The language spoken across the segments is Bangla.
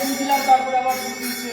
শুনছিলাম তারপরে আবার শুনছি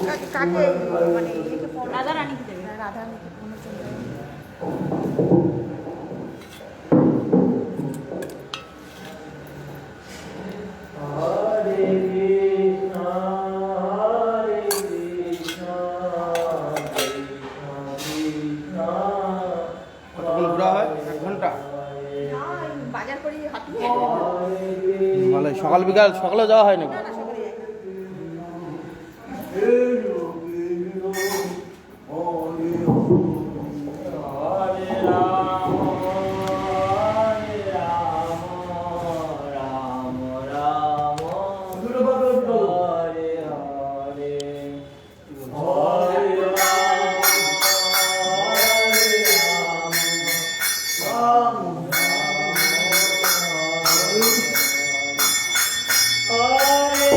কাকে মানে রাধা রানীকে দেবে রাধা রানীকে বাজার করে হাঁটু ভালো সকাল বিকাল সকালে যাওয়া হয় নাকি Hare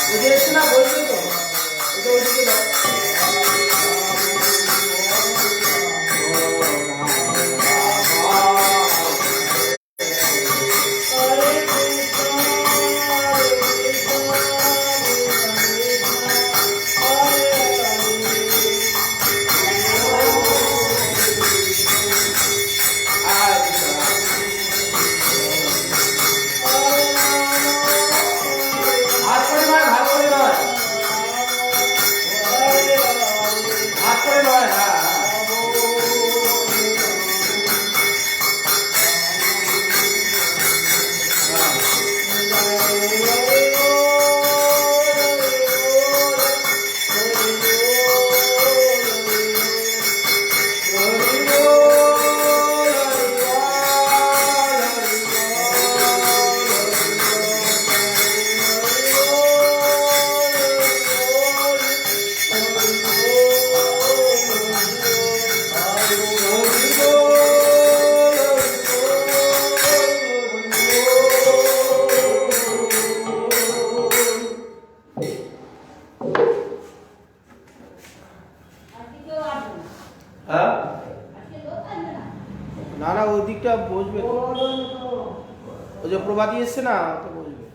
বুঝে এসছে না বলছি তো এটা ওইদিকে দাও হ্যাঁ না না ওই দিকটা বসবে তো। ওই যে প্রবাদী এসছে না তো বসবে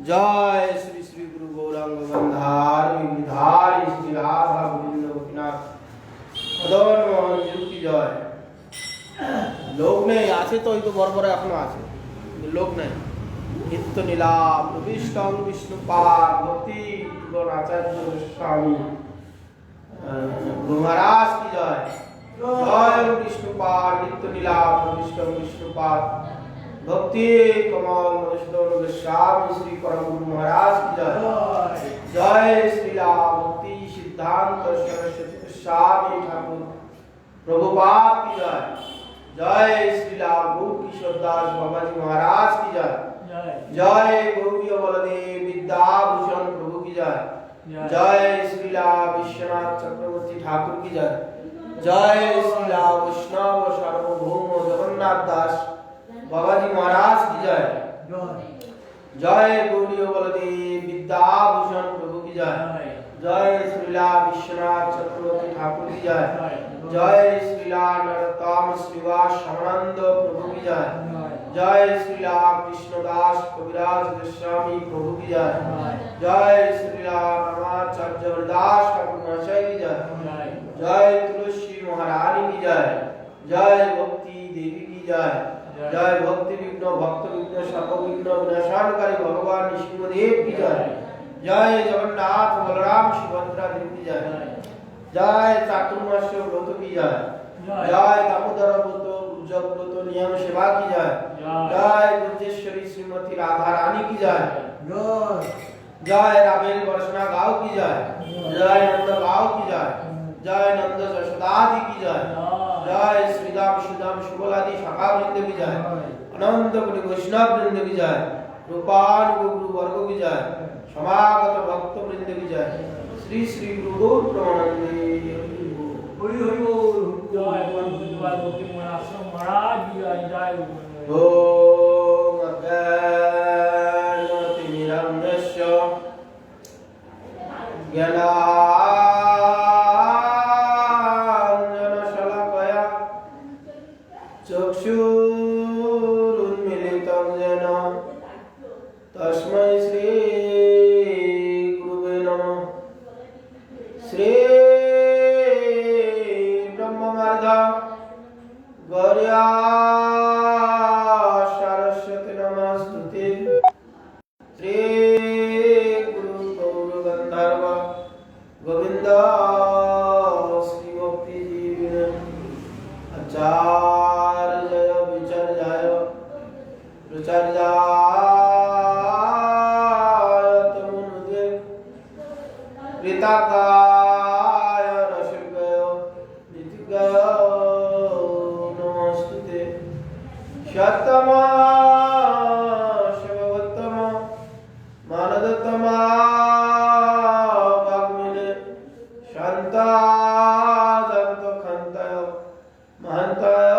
জয় শ্রী শ্রী গুরু গৌরাঙ্গ গন্ধার বিধার শ্রী রাধা গোবিন্দ গোপীনাথ মদন মোহন কি জয়। লোক নেই আছে তো ওই তো বড় এখনো আছে লোক নেই। নিত্য নীলা প্রবিষ্টং বিষ্ণুপাদ ভক্তি গণ আচার্য স্বামী গুরু মহারাজ কি জয়। জয় বিষ্ণুপাদ নিত্য নীলা প্রবিষ্টং বিষ্ণুপাদ ভক্তি কমল বৈষ্ণব গোস্বামী শ্রী পরম গুরু মহারাজ কি জয়। জয় শ্রীলা ভক্তি সিদ্ধান্ত সরস্বতী গোস্বামী ঠাকুর प्रभुपाद की जय। जय श्री लाल गुरु किशोर दास बाबा जी महाराज की जय। जय गौरी बलदेव विद्याभूषण प्रभु की जय। जय श्री लाल विश्वनाथ चक्रवर्ती ठाकुर की जय। जय श्री लाल वैष्णव सार्वभौम जगन्नाथ दास बाबा जी महाराज की जय। जय गौरी बलदेव विद्याभूषण प्रभु की जय। जय श्री लाल विश्वनाथ चक्रवर्ती ठाकुर की जय। जय श्रीला नरोत्तम श्रीवास श्यामानंद प्रभु की जय। जय श्रीला कृष्णदास कविराज गोस्वामी प्रभु की जय। जय श्रीला रामाचार्य हरिदास ठाकुर महाशय की जय। जय तुलसी महारानी की जय। जय भक्ति देवी की जय। जय भक्ति विघ्न भक्त विघ्न सर्व विघ्न विनाशनकारी भगवान नृसिंहदेव की जय। जय जगन्नाथ बलराम सुभद्रा देवी की जय। जय चातुर्मास्य व्रत की जय। जय दामोदर व्रत उज्जव व्रत नियम सेवा की जय। जय ब्रजेश्वरी श्रीमती राधा रानी की जय। जय रामेल वर्षना गाँव की जय। जय नंद गाँव की जय। जय नंद जशोदादि की जय। जय श्रीदाम सुदाम शुभलादि शाखा वृंद की जय। अनंत गुणी वैष्णव वृंद की जय। रूपान गुरु वर्ग की जय। समागत भक्त वृंद की जय। श्री श्री गुरु प्रमानंदे हरि हरि बोल। जय भगवती महाराज की जय। जय ओम अज्ञानतिमिरन्धस्य ज्ञानाञ्जनशलाकया चक्षुरुन्मीलितं येन तस्मै श्री गुरुवे नमः। श्री ब्रह्ममार्ग गौर्या सरस्वती नमस्तुते। श्री गुरु गौर गंधर्व गोविंद श्री भक्ति जीवन आचार्य विचार्याय प्रचार्याय तमुनुदे ऋताकाय रसिकय नीतिकय नमस्तुते। शतमा शिवोत्तम मानदत्तमा वाग्मिने शांता दंत खंताय महंताय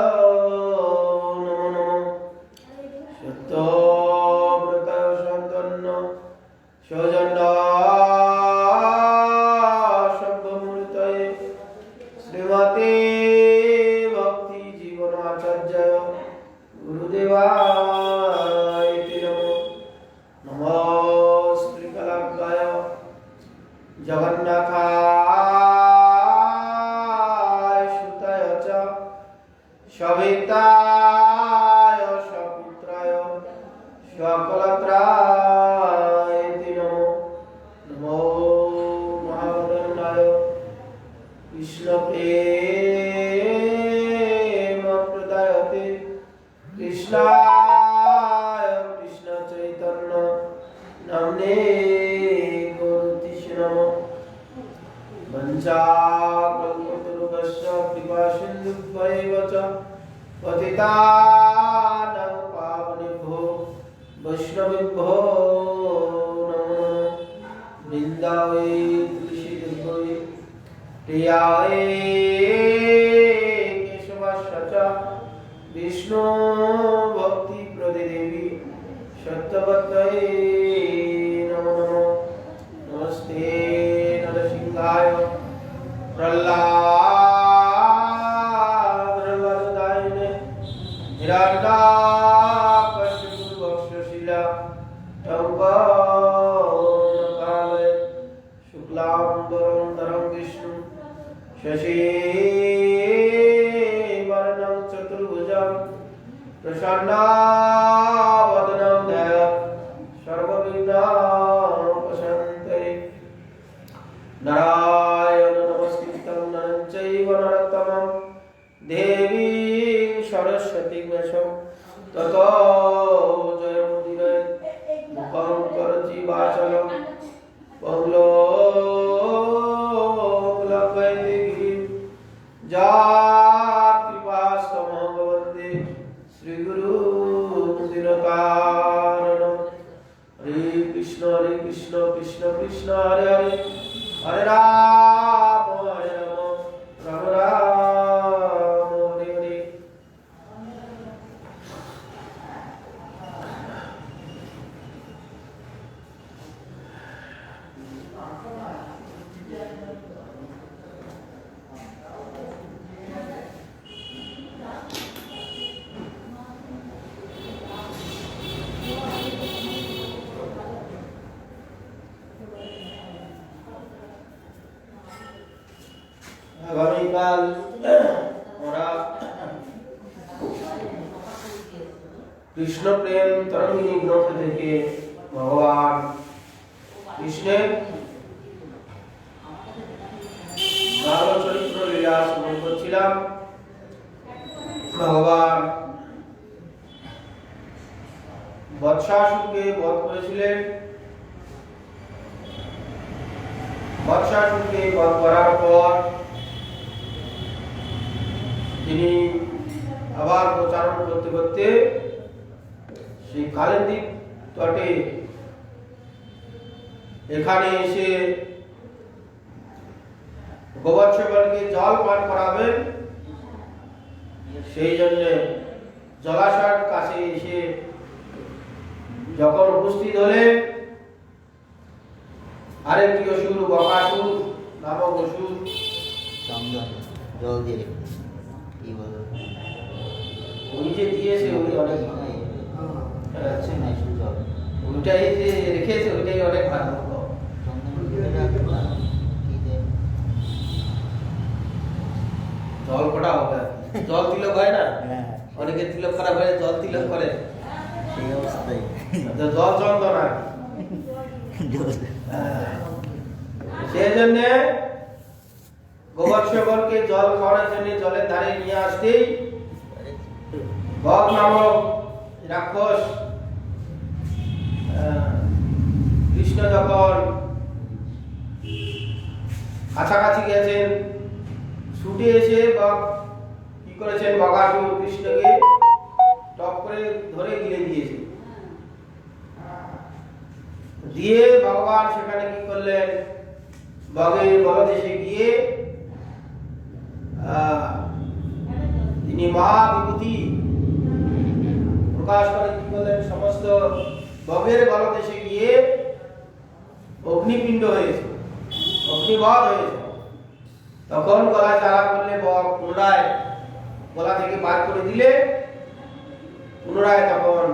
জগন্নাথায় সুতায় চ সবিতায় সপুত্রায় সকলত্রায় নমো নমো মহাবদনায় কৃষ্ণ প্রেম প্রদায়তে কৃষ্ণায় কৃষ্ণ চৈতন্য নামনে নমো বঞ্চাকল্পতরুভ্যশ্চ কৃপাসিন্ধুভ্যৈব চ পতিতানাং পাবনেভ্যো বৈষ্ণবেভ্যো নমো বৃন্দাবৈ তুলসীদেবৈ প্রিয়ায় কেশবস্য চ বিষ্ণু ভক্তি প্রদে দেবী সত্যবত্যৈ নমো নমো নমস্তে নরসিংহায় প্রহ্লাদায়নে হিরণ্যাকশিপু বক্ষশিলা টঙ্কায় শুক্লাম্বরধরং বিষ্ণু শশীবর্ণং চতুর্ভুজং প্রসন্নাবদनं ধ্যায়াৎ সর্ববিঘ্নোপশান্তये নারায়ণ নমস্কৃত্যং নরং চৈব নরোত্তমং দেবীং সরস্বতীং ব্যাসং ততো জয়মুদীরয়েৎ মুখং করোতি বাচালং পংলোকলভ্যতে গিরিং যাৎকৃপাস্তমহং বন্দে শ্রীগুরু দিনকারণং হরে কৃষ্ণ কৃষ্ণ কৃষ্ণ হরে হরে হরে রাম রাম রাম হরে হরে। আগামীকাল আমরা কৃষ্ণ প্রেম তরঙ্গিনী গ্রন্থ থেকে ভগবান কৃষ্ণের বাল চরিত্র লীলা শ্রবণ করছিলাম। ভগবান বৎসাসুরকে বধ করেছিলেন। বৎসাসুরকে বধ করার পর তিনি আবার প্রচারণ করতে করতে সেই কালিন্দীপ তটে এখানে এসে গোবৎসগণকে জল পান করাবেন। সেই জন্য জলাশয়ের কাছে এসে যখন উপস্থিত হলেন, আরেকটি অসুর বকাসুর নামক অসুর চন্দন জল দিয়ে কি বলো উনি যে দিয়েছে উনি অনেক আছে না সুজল ওইটাই যে রেখেছে ওইটাই অনেক ভালো। চন্দন দিয়ে রাখবা কি দে জল কটা হবে, জল তিলক হয় না, হ্যাঁ অনেকে তিলক করা হয়, জল তিলক করে, সেই অবস্থায় তো জল চন্দন আর সেই জন্য গোবৎসগণকে জল খাওয়ানোর জন্য জলের ধারে নিয়ে আসতেই বক নামক রাক্ষস কৃষ্ণ যখন কাছাকাছি গেছেন, ছুটে এসে বক কি করেছেন, বকাসুর কৃষ্ণকে টপ করে ধরে গিলে দিয়েছে। দিয়ে ভগবান সেখানে কি করলেন, বগের গলদেশে গিয়ে তিনি মহাবিভূতি প্রকাশ করে কি করলেন, সমস্ত বগের গলদেশে গিয়ে অগ্নিপিণ্ড হয়েছে, অগ্নিবধ হয়েছে। তখন গলায় চালা করলে বক পুনরায় গলা থেকে বার করে দিলে, পুনরায় তখন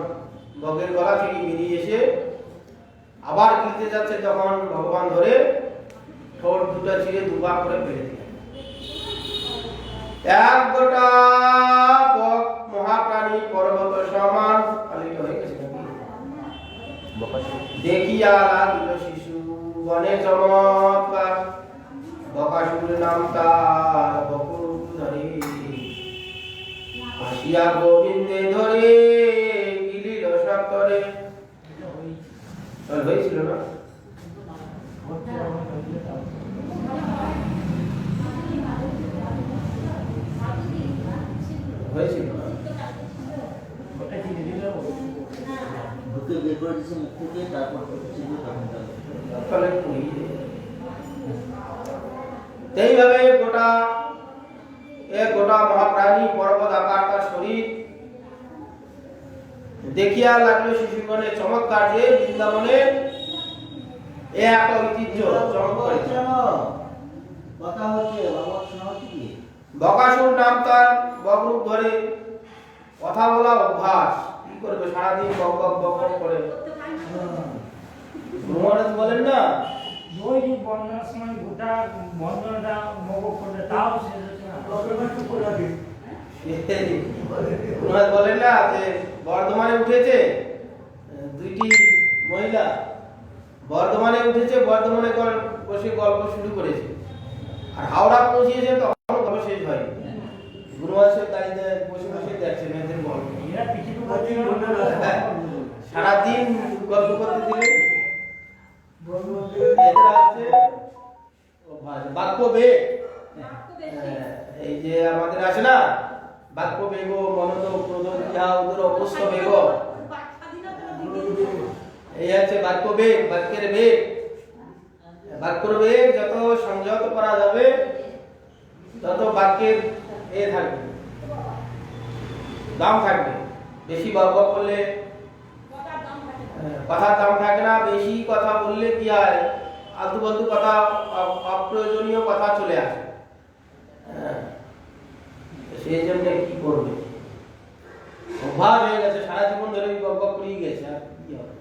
বগের গলা থেকে বেরিয়ে এসে আবার গিলতে যাচ্ছে, তখন ভগবান ধরে ছিঁড়ে দুভাগ করে ফেলে দিলেন। এক গোটা বক মহাপ্রাণী পর্বত সমান পালিত হয়ে গেছে দেখিয়া লাগিল শিশু বনে চমৎকার, বকাসুর নাম তার বকুধরে, আসিয়া গোবিন্দে ধরে গিলিল সত্তরে। হয়েছিল না? হয়েছিল না? ঢুকে বের করে দিয়েছে মুখ থেকে, তারপর ছিল তখন তাহলে এইভাবে গোটা মহাপ্রাণী পর্বত আকার তার শরীর দেখিয়া লাগলো শিশুগণে চমৎকার যে বৃন্দাবনে এ একটা ঐতিহ্য চমৎকার। কথা হচ্ছে বাবা, শোনা হচ্ছে কি? বকাসুর নাম তার বকরূপ ধরে, কথা বলা অভ্যাস। কি করবে সারাদিন বক বক বক বক করে। মহারাজ বলেন না ওই যে বন্ধনের সময় গোটা বন্ধনটা মগজ করতে তাও শেষ হচ্ছে না। মহারাজ বলেন না যে বর্ধমানে উঠেছে দুইটি মহিলা, বর্ধমানে উঠেছে, বর্ধমানে বসে গল্প শুরু করেছে, আর হাওড়া পৌঁছিয়েছে তখন গল্প শেষ হয়। গুরুমাসের দাঁড়িয়ে বসে বসে দেখছে মেয়েদের গল্প। এরা পিছু সারাদিন গল্প করতে দিলে এরা হচ্ছে বাক্য বেগ। এই যে আমাদের আছে না বাক্য বেগ, মনত ক্রোধ ইহা উদর অবস্থ বেগ, এই হচ্ছে বাক্য বেগ, বাক্যের বেগ। বাক্যের বেগ যত সংযত করা যাবে তত বাক্যের থাকবে, দাম থাকবে। বেশি বক বক করলে কথার দাম থাকে না। বেশি কথা বললে কি হয়, আলতু ফালতু কথা, অপ্রয়োজনীয় কথা চলে আসে। সেই জন্য কি করবে, অভাব হয়ে গেছে, সারা জীবন ধরে বক বক করেই গেছে, আর কি হবে।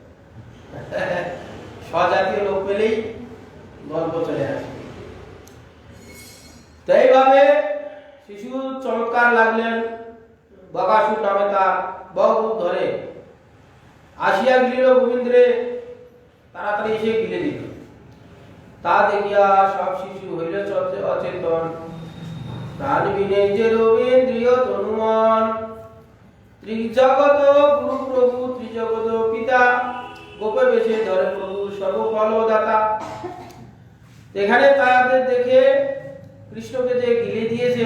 স্বজাতীয় লোক পেলেই গল্প চলে আসে। তো এইভাবে শিশু চমৎকার লাগলেন, বকাসুর নামে তার বকরূপ ধরে আসিয়া গিলিল গোবিন্দ্রে, তাড়াতাড়ি এসে গিলে দিল। তা দেখিয়া সব শিশু হইল অচেতন, প্রাণ বিনে যে রবীন্দ্রিয় তনুমন। ত্রিজগত গুরু প্রভু ত্রিজগত পিতা, গোপে বেশে ধরে প্রভু সর্বফলদাতা। এখানে তাদের দেখে কৃষ্ণকে যে গিলে দিয়েছে,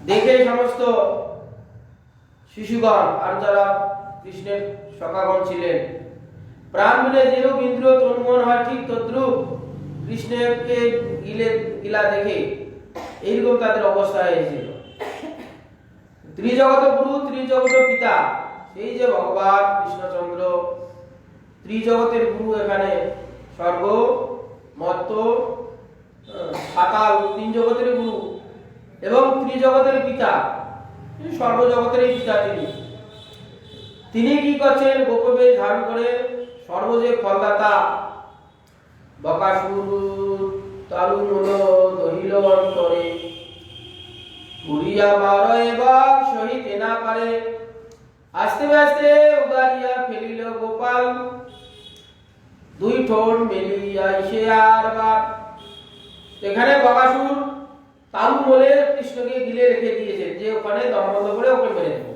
দেখে সমস্ত শিশুগণ আর যারা কৃষ্ণের সখাগণ ছিলেন, প্রাণ মিলে যেরূপ ইন্দ্রিয় তন্মন হয় ঠিক তদ্রূপ কৃষ্ণকে গিলা দেখে এইরকম তাদের অবস্থা হয়েছিল। ত্রিজগত গুরু ত্রিজগত পিতা, সেই যে ভগবান কৃষ্ণচন্দ্র ত্রিজগতের গুরু, এখানে স্বর্গ মর্ত্য পাতাল তিন জগতের গুরু, এবং ত্রিজগতের পিতা, সর্বজগতের পিতা তিনি কি করছেন, গোপবেশ ধারণ করে সর্বজে ফলদাতা। বকাসুর তারুণ দহিল অন্তরে, উড়িয়া মারয় বাঘ সহিতে না পারে। আস্তে আস্তে উগারিয়া ফেলিল গোপাল, দুই ঠোঁট মেলিয়া এসে আর বাঘ। এখানে বকাসুর তালু বলে কৃষ্ণকে গিলে রেখে দিয়েছে, যে ওখানে দম বন্ধ করে ওকে মেরে দেবো।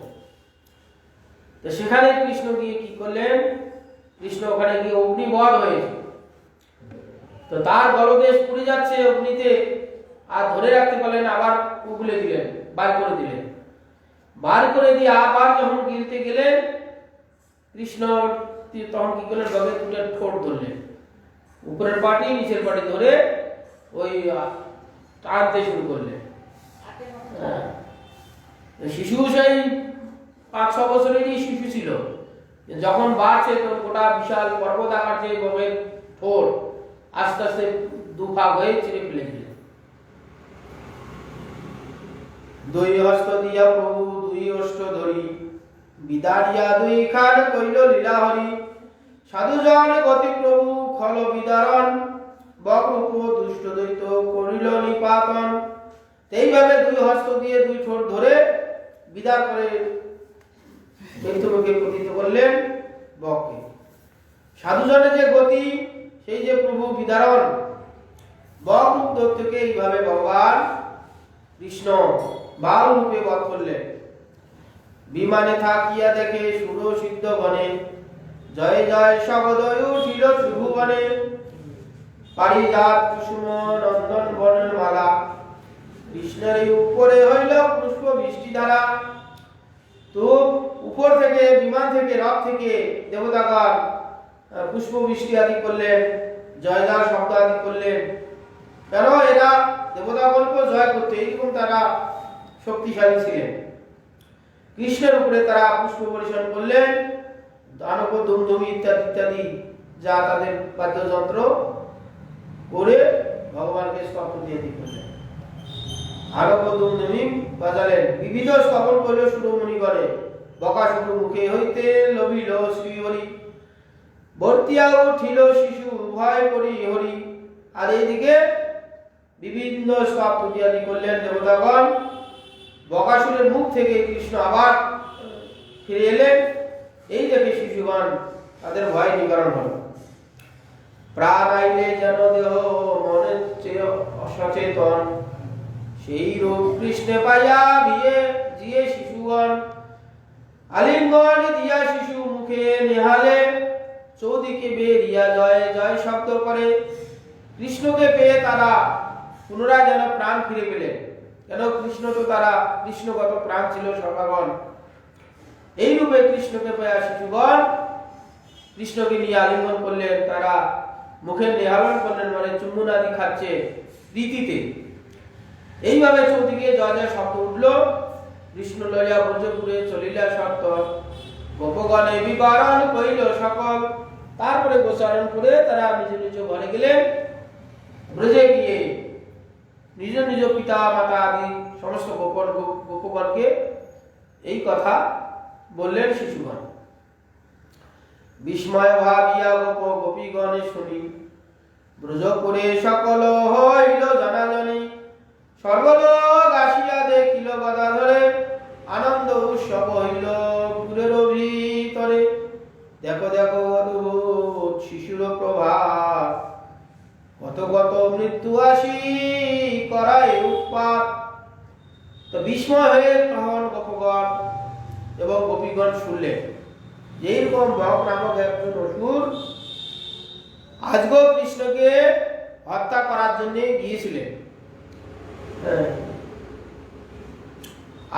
তো সেখানে কৃষ্ণ গিয়ে কি করলেন, কৃষ্ণ ওখানে গিয়ে অগ্নিবধ হয়েছে। তো তার গলদেশ পুড়ে যাচ্ছে অগ্নিতে, আর ধরে রাখতে পারলেন, আবার উগলে দিলেন, বার করে দিলেন। বার করে দিয়ে আবার যখন গিলতে গেলেন, কৃষ্ণ তখন কি করলেন, গবের দুটো ঠোঁট ধরলেন, উপরের পাটি নিচের পাটি ধরে ওই টানতে শুরু করলেন। শিশু সেই 5-6 বছরেরই শিশু ছিল, যখন বাড়ছে তো গোটা বিশাল পর্বত আকার যে গবের ঠোঁট আস্তে আস্তে দুভাগ হয়ে ছিঁড়ে ফেলে দিলেন। দুই হস্ত দিয়া প্রভু দুই অষ্ট ধরি, বিদারিয়া দুই খান কইল লীলা হরি। সাধুজন গতি প্রভু খল বিদারণ, নিপাতন। এইভাবে দুই হস্ত দিয়ে দুই ঠোঁট ধরে বিদার করে মৃত্যুমুখে পতিত করলেন বককে। সাধুজনের যে গতি, সেই যে প্রভু বিদারণ, বক রূপ থেকে এইভাবে ভগবান কৃষ্ণ বাল রূপে বধ করলেন। বিমানে থাকিয়া দেখে সুর সিদ্ধ বনে, জয় জয় সগদয় উঠিল ত্রিভুবনে। পারিজাত কুসুম নন্দন বনের মালা, কৃষ্ণের উপরে হইল পুষ্প বৃষ্টি ধারা। তো উপর থেকে, বিমান থেকে, রথ থেকে দেবতাগণ পুষ্প বৃষ্টি আদি করলেন, জয় জয় শব্দ আদি করলেন। কেন? এরা দেবতাগণকে জয় করতে এইরকম তারা শক্তিশালী ছিলেন। কৃষ্ণের উপরে তারা পুষ্প বর্ষণ করলেন, দানব ধুমধুমি ইত্যাদি ইত্যাদি যা তাদের বাদ্যযন্ত্র করে ভগবানকে স্তবন দিয়ে করলেন। আরব ধুমধুমি বাজালেন, বিবিধ স্তবন করল সুরমণিগণে। বকাসুর মুখে হইতে লভিল শ্রীহরি, বর্তিয়া উঠিল শিশু ভয় করি হরি। আর এইদিকে বিভিন্ন স্তব ইত্যাদি করলেন দেবতাগণ। বকাসুরের মুখ থেকে কৃষ্ণ আবার ফিরে এলেন। এই দেখে শিশুগণ তাদের ভয় নিবারণ হল। প্রাণ আইলে যেন দেহ মনে চেয়ে অসচেতন, সেই রূপ কৃষ্ণে পাইয়া বিয়ে জিয়ে শিশুগণ। আলিঙ্গন দিয়া শিশু মুখে নেহালে, চৌদিকে বেরিয়া জয় জয় শব্দ করে। কৃষ্ণকে পেয়ে তারা পুনরায় যেন প্রাণ ফিরে পেলেন। কেন? কৃষ্ণ তো তারা কৃষ্ণগত প্রাণ ছিল সর্বাগণ। এই রূপে কৃষ্ণকে পেয়ে শিশুগণ কৃষ্ণকে নিয়ে আলিঙ্গন করলেন, তারা মুখে নেহালন করলেন, মানে চুম্বন আদি খাচ্ছে রীতিতে। এইভাবে চৌদিকে জয় জয় শব্দ উঠল। কৃষ্ণ লইয়া ব্রজপুরে চলিলা সত্য, গোপগণে বিবরণ কইল সকল। তারপরে গোচারণ করে তারা নিজ নিজ ঘরে গেলেন। ব্রজে গিয়ে নিজ নিজ পিতা মাতা আদি সমস্ত গোপগণকে এই কথা বললেন শিশুগণ। বিস্ময় ভাবিয়া গোপ গোপীগণে শুনি, ব্রজপুরে সকল হইল জানাজানি। সর্বলোক আসিয়া দেখিল গদাধরে, আনন্দ উৎসব হইল পুরের ভিতরে। দেখো দেখো অদ্ভুত শিশুর প্রভাব, কত কত মৃত্যু আসি করায় উৎপাত। তো বিস্ময় হয়ে তখন গোপগণ এবং গোপীগণ শুনলেন যে এইরকম বক নামক একজন অসুর আজগো কৃষ্ণকে হত্যা করার জন্য গিয়েছিলেন।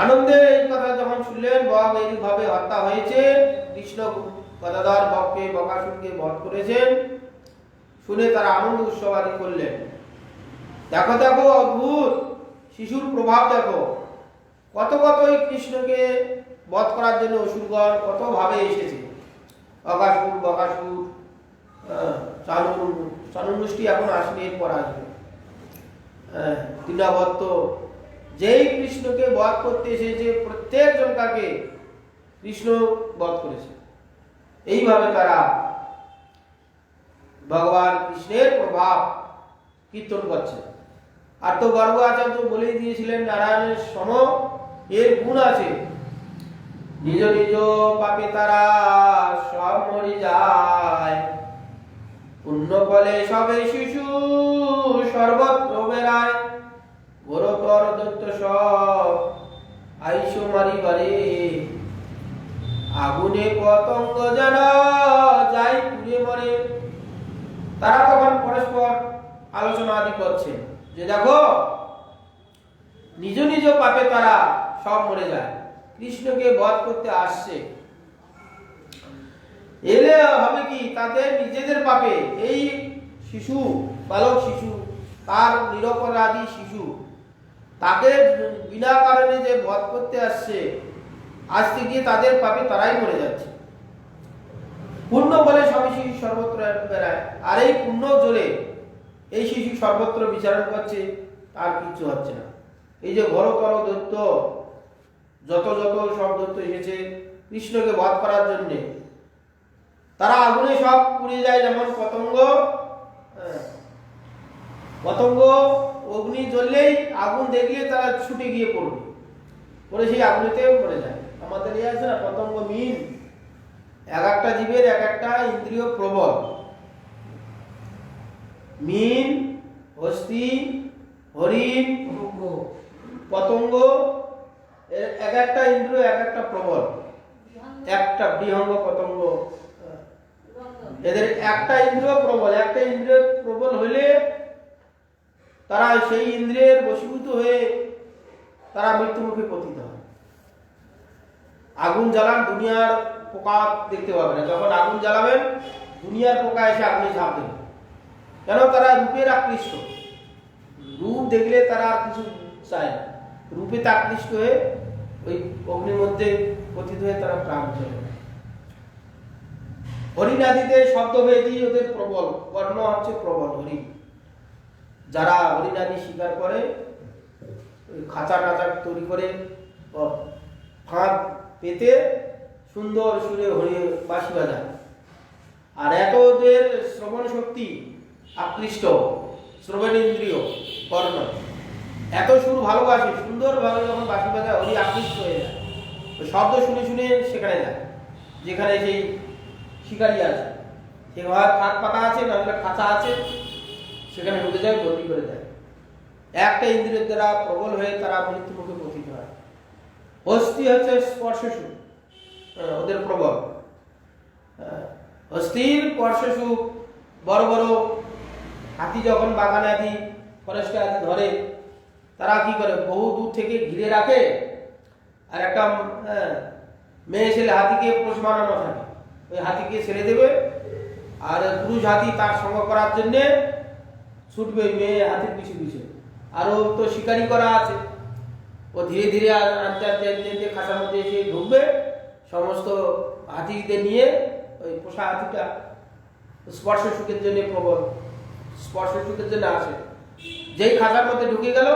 আনন্দে এই কথা যখন শুনলেন, বক এইভাবে হত্যা হয়েছে, কৃষ্ণ গদাধর বককে বকাসুরকে বধ করেছেন, শুনে তারা আনন্দ উৎসব আদি করলেন। দেখো দেখো অদ্ভুত শিশুর প্রভাব, দেখো কত কত এই কৃষ্ণকে বধ করার জন্য অসুরগণ কত ভাবে এসেছে। অকাসুর, বকাসুর, চানুমুষ্টি এখন আসলে এরপর আসবে। তৃণাবত্ত, যেই কৃষ্ণকে বধ করতে এসেছে প্রত্যেক জনকাকে কৃষ্ণ বধ করেছে। এইভাবে তারা ভগবান কৃষ্ণের প্রভাব কীর্তন করছে। আর তো গর্ব আচার্য বলেই দিয়েছিলেন নারায়ণের সম এর গুণ আছে। নিজ নিজ পাপে তারা সব মরে যায়, পুণ্য ফলে সবে শিশু সর্বত্র বেড়ায়। ঘোরতর দত্ত সব আইসো মারিবারে, আগুনে পতঙ্গ যেন যাই পুড়ে মরে। তারা তখন পরস্পর আলোচনা আদি করছে যে দেখো নিজ নিজ পাপে তারা সব মরে যায়, কৃষ্ণকে বধ করতে আসছে, এলে হবে কি তাদের নিজেদের পাপে। এই শিশু, বালক শিশু, তার নিরপরাধী শিশু, তাকে বিনা কারণে যে বধ করতে আসছে, আজকে গিয়ে তাদের পাপে তারাই মরে যাচ্ছে। পুণ্য বলে সবই শিশু সর্বত্র বেড়ায়, আর এই পুণ্য জোরে এই শিশু সর্বত্র বিচারণ করছে, তার কিচ্ছু হচ্ছে না। এই যে ঘোরতর দৈত্য, যত যত সব দৈত্য এসেছে কৃষ্ণকে বধ করার জন্য, তারা আগুনে সব পুড়ে যায়। যেমন পতঙ্গ অগ্নি জ্বললেই আগুন দেখলে তারা ছুটে গিয়ে পড়বে, পরে সেই আগুনেতে মরে যায়। আমাদের ইয়ে আছে না পতঙ্গ মিন, এক একটা জীবের এক একটা ইন্দ্রিয় প্রবল। মিন, হস্তি, হরিণ, পতঙ্গ, এর এক একটা ইন্দ্রিয় এক একটা প্রবল। একটা বিহঙ্গ পতঙ্গ, এদের একটা ইন্দ্রিয় প্রবল। একটা ইন্দ্রিয় প্রবল হইলে তারা সেই ইন্দ্রিয়ের বশীভূত হয়ে তারা মৃত্যুমুখে পতিত হয়। আগুন জ্বালান, দুনিয়ার পোকা দেখতে পাবে না। যখন আগুন জ্বালাবেন দুনিয়ার পোকা এসে আগুনে ঝাঁপ দেবে, কেন? তারা রূপের আকৃষ্ট, রূপ দেখলে তারা আর কিছু চায় না, রূপেতে আকৃষ্ট হয়ে ওই অগ্নির মধ্যে পতিত হয়ে তারা প্রাণ চলে। হরিণাদিতে শব্দভেদী ওদের প্রবল, বর্ণ হচ্ছে প্রবল হরিণ। যারা হরিণাদি শিকার করে খাঁচা টাচা তৈরি করে ফাঁদ পেতে সুন্দর সুরে হরিণ বাঁশি বাজায়। আর এত ওদের শ্রবণ শক্তি আকৃষ্ট, শ্রবণেন্দ্রিয় কর্ণ, এত সুর ভালোবাসে, সুন্দর ভাবে যখন বাঁশি বাজায় হরি আকৃষ্ট হয়ে যায়। শব্দ শুনে শুনে সেখানে যায় যেখানে সেই শিকারি আছে, সেভাবে ফাঁক পাতা আছে, নাহলে খাঁচা আছে, সেখানে ঢুকে যায়, বন্দি করে দেয়। একটা ইন্দ্রিয়ের দ্বারা প্রবল হয়ে তারা মৃত্যুমুখে পতিত হয়। হস্তি হচ্ছে স্পর্শসুখ, ওদের প্রবল। হস্তির স্পর্শসুখ, বড় বড় হাতি যখন বাগানে আদি ফরেস্টে আদি ধরে, তারা কি করে, বহু দূর থেকে ঘিরে রাখে, আর একটা মেয়ে ছেলে হাতিকে পোষ মানানো থাকে, ওই হাতিকে ছেড়ে দেবে, আর পুরুষ হাতি তার সঙ্গ করার জন্যে ছুটবে মেয়ে হাতির পিছু পিছু। আর ও তো শিকারি করা আছে, ও ধীরে ধীরে আনতে আনতে আনতে খাঁচার মধ্যে এসে ঢুকবে, সমস্ত হাতিদের নিয়ে। ওই পোষা হাতিটা স্পর্শ সুখের জন্য প্রবল, স্পর্শ সুখের জন্য আসে। যেই খাঁচার মধ্যে ঢুকে গেল,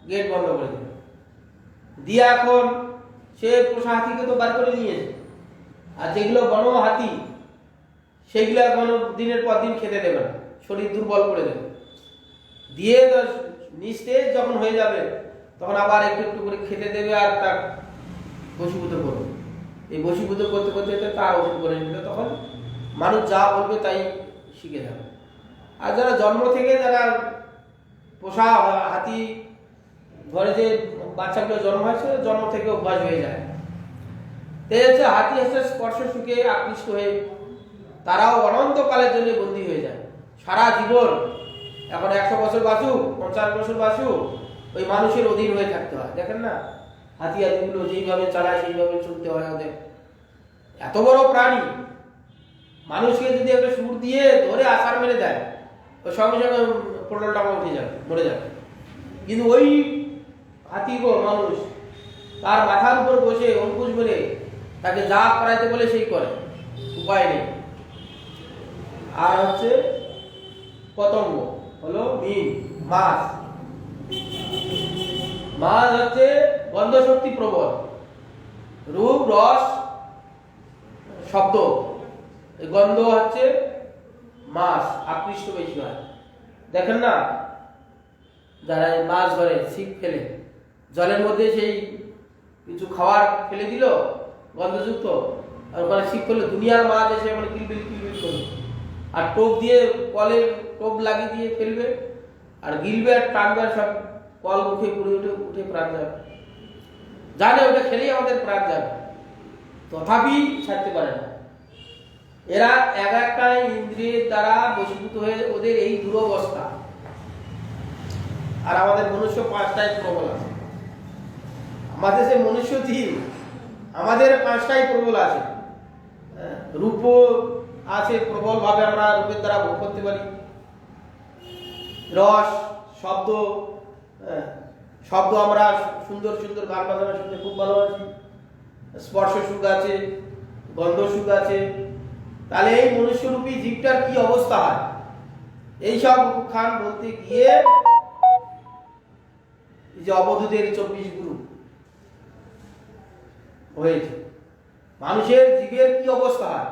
গেট বন্ধ করে দিল দিয়ে, এখন সে পোষা হাতিকে তো বার করে নিয়েছে, আর যেগুলো বন হাতি সেগুলো এখন দিনের পর দিন খেতে দেবে না, শরীর দুর্বল করে দেবে। দিয়ে নিস্তেজ যখন হয়ে যাবে, তখন আবার একটু একটু করে খেতে দেবে, আর তার বশীভূত করবে। এই বশীভূত করতে করতে তার ওজন করে নিলে তখন মানুষ যা বলবে তাই শিখে যাবে। আর যারা জন্ম থেকে, যারা পোষা হাতি ঘরে যে বাচ্চাগুলো জন্ম হয়েছে, জন্ম থেকে অভ্যাস হয়ে যায়। তাই হচ্ছে হাতি হচ্ছে স্পর্শ সুখে আকৃষ্ট হয়ে তারাও অনন্তকালের জন্য বন্দী হয়ে যায়। সারা জীবন, এখন 100 বছর বাঁচুক, 50 বছর বাঁচুক, ওই মানুষের অধীন হয়ে থাকতে হয়। দেখেন না, হাতি আদিগুলো যেইভাবে চালায় সেইভাবে চলতে হয় ওদের। এত বড় প্রাণী, মানুষকে যদি একটা সুর দিয়ে ধরে আছাড় মেরে দেয়, ওই সঙ্গে সঙ্গে পটল টাকা উঠে যাবে, মরে যাবে। কিন্তু ওই হাতিগো মানুষ তার মাথার উপর বসে অঙ্কুশ মেরে তাকে যা করাইতে বলে সেই করে, উপায় নেই। আর হচ্ছে পতঙ্গ হলো মিন, মাছ। মাছ হচ্ছে গন্ধ শক্তি প্রবল, রূপ রস শব্দ, গন্ধ হচ্ছে মাছ আকৃষ্ট বেশি হয়। দেখেন না, যারা মাছ ধরে ছিপ ফেলে জলের মধ্যে, সেই কিছু খাবার ফেলে দিল গন্ধযুক্ত, আর ওখানে ছিপ ফেলে দুনিয়ার মাছ এসে মানে কিলবিল কিলবিল করবে, আর টোপ দিয়ে কলের টোপ লাগিয়ে দিয়ে ফেলবে, আর গিলবে আর টানবে, সব কল মুখে পুড়ে উঠে উঠে প্রাণ যাবে। জানে ওটা খেলেই আমাদের প্রাণ যাবে, তথাপি ছাড়তে পারে না। এরা এক একটা ইন্দ্রিয়ের দ্বারা বশীভূত হয়ে ওদের এই দুরবস্থা। আর আমাদের মনুষ্য 5টাই প্রবল আছে। আমাদের যে মনুষ্য জীব, আমাদের 5টাই প্রবল আছে। রূপ আছে প্রবল ভাবে, আমরা রূপের দ্বারা ভোগ করতে পারি। রস, শব্দ, শব্দ আমরা সুন্দর সুন্দর গান বাজনা শুনতে খুব ভালোবাসি। স্পর্শ সুখ আছে, গন্ধ সুখ আছে। তাহলে এই মনুষ্যরূপী জীবটার কি অবস্থা হয়, এইসব খান বলতে গিয়ে যে অবধূতের 24 গুরু হয়েছে। মানুষের জীবের কি অবস্থা হয়,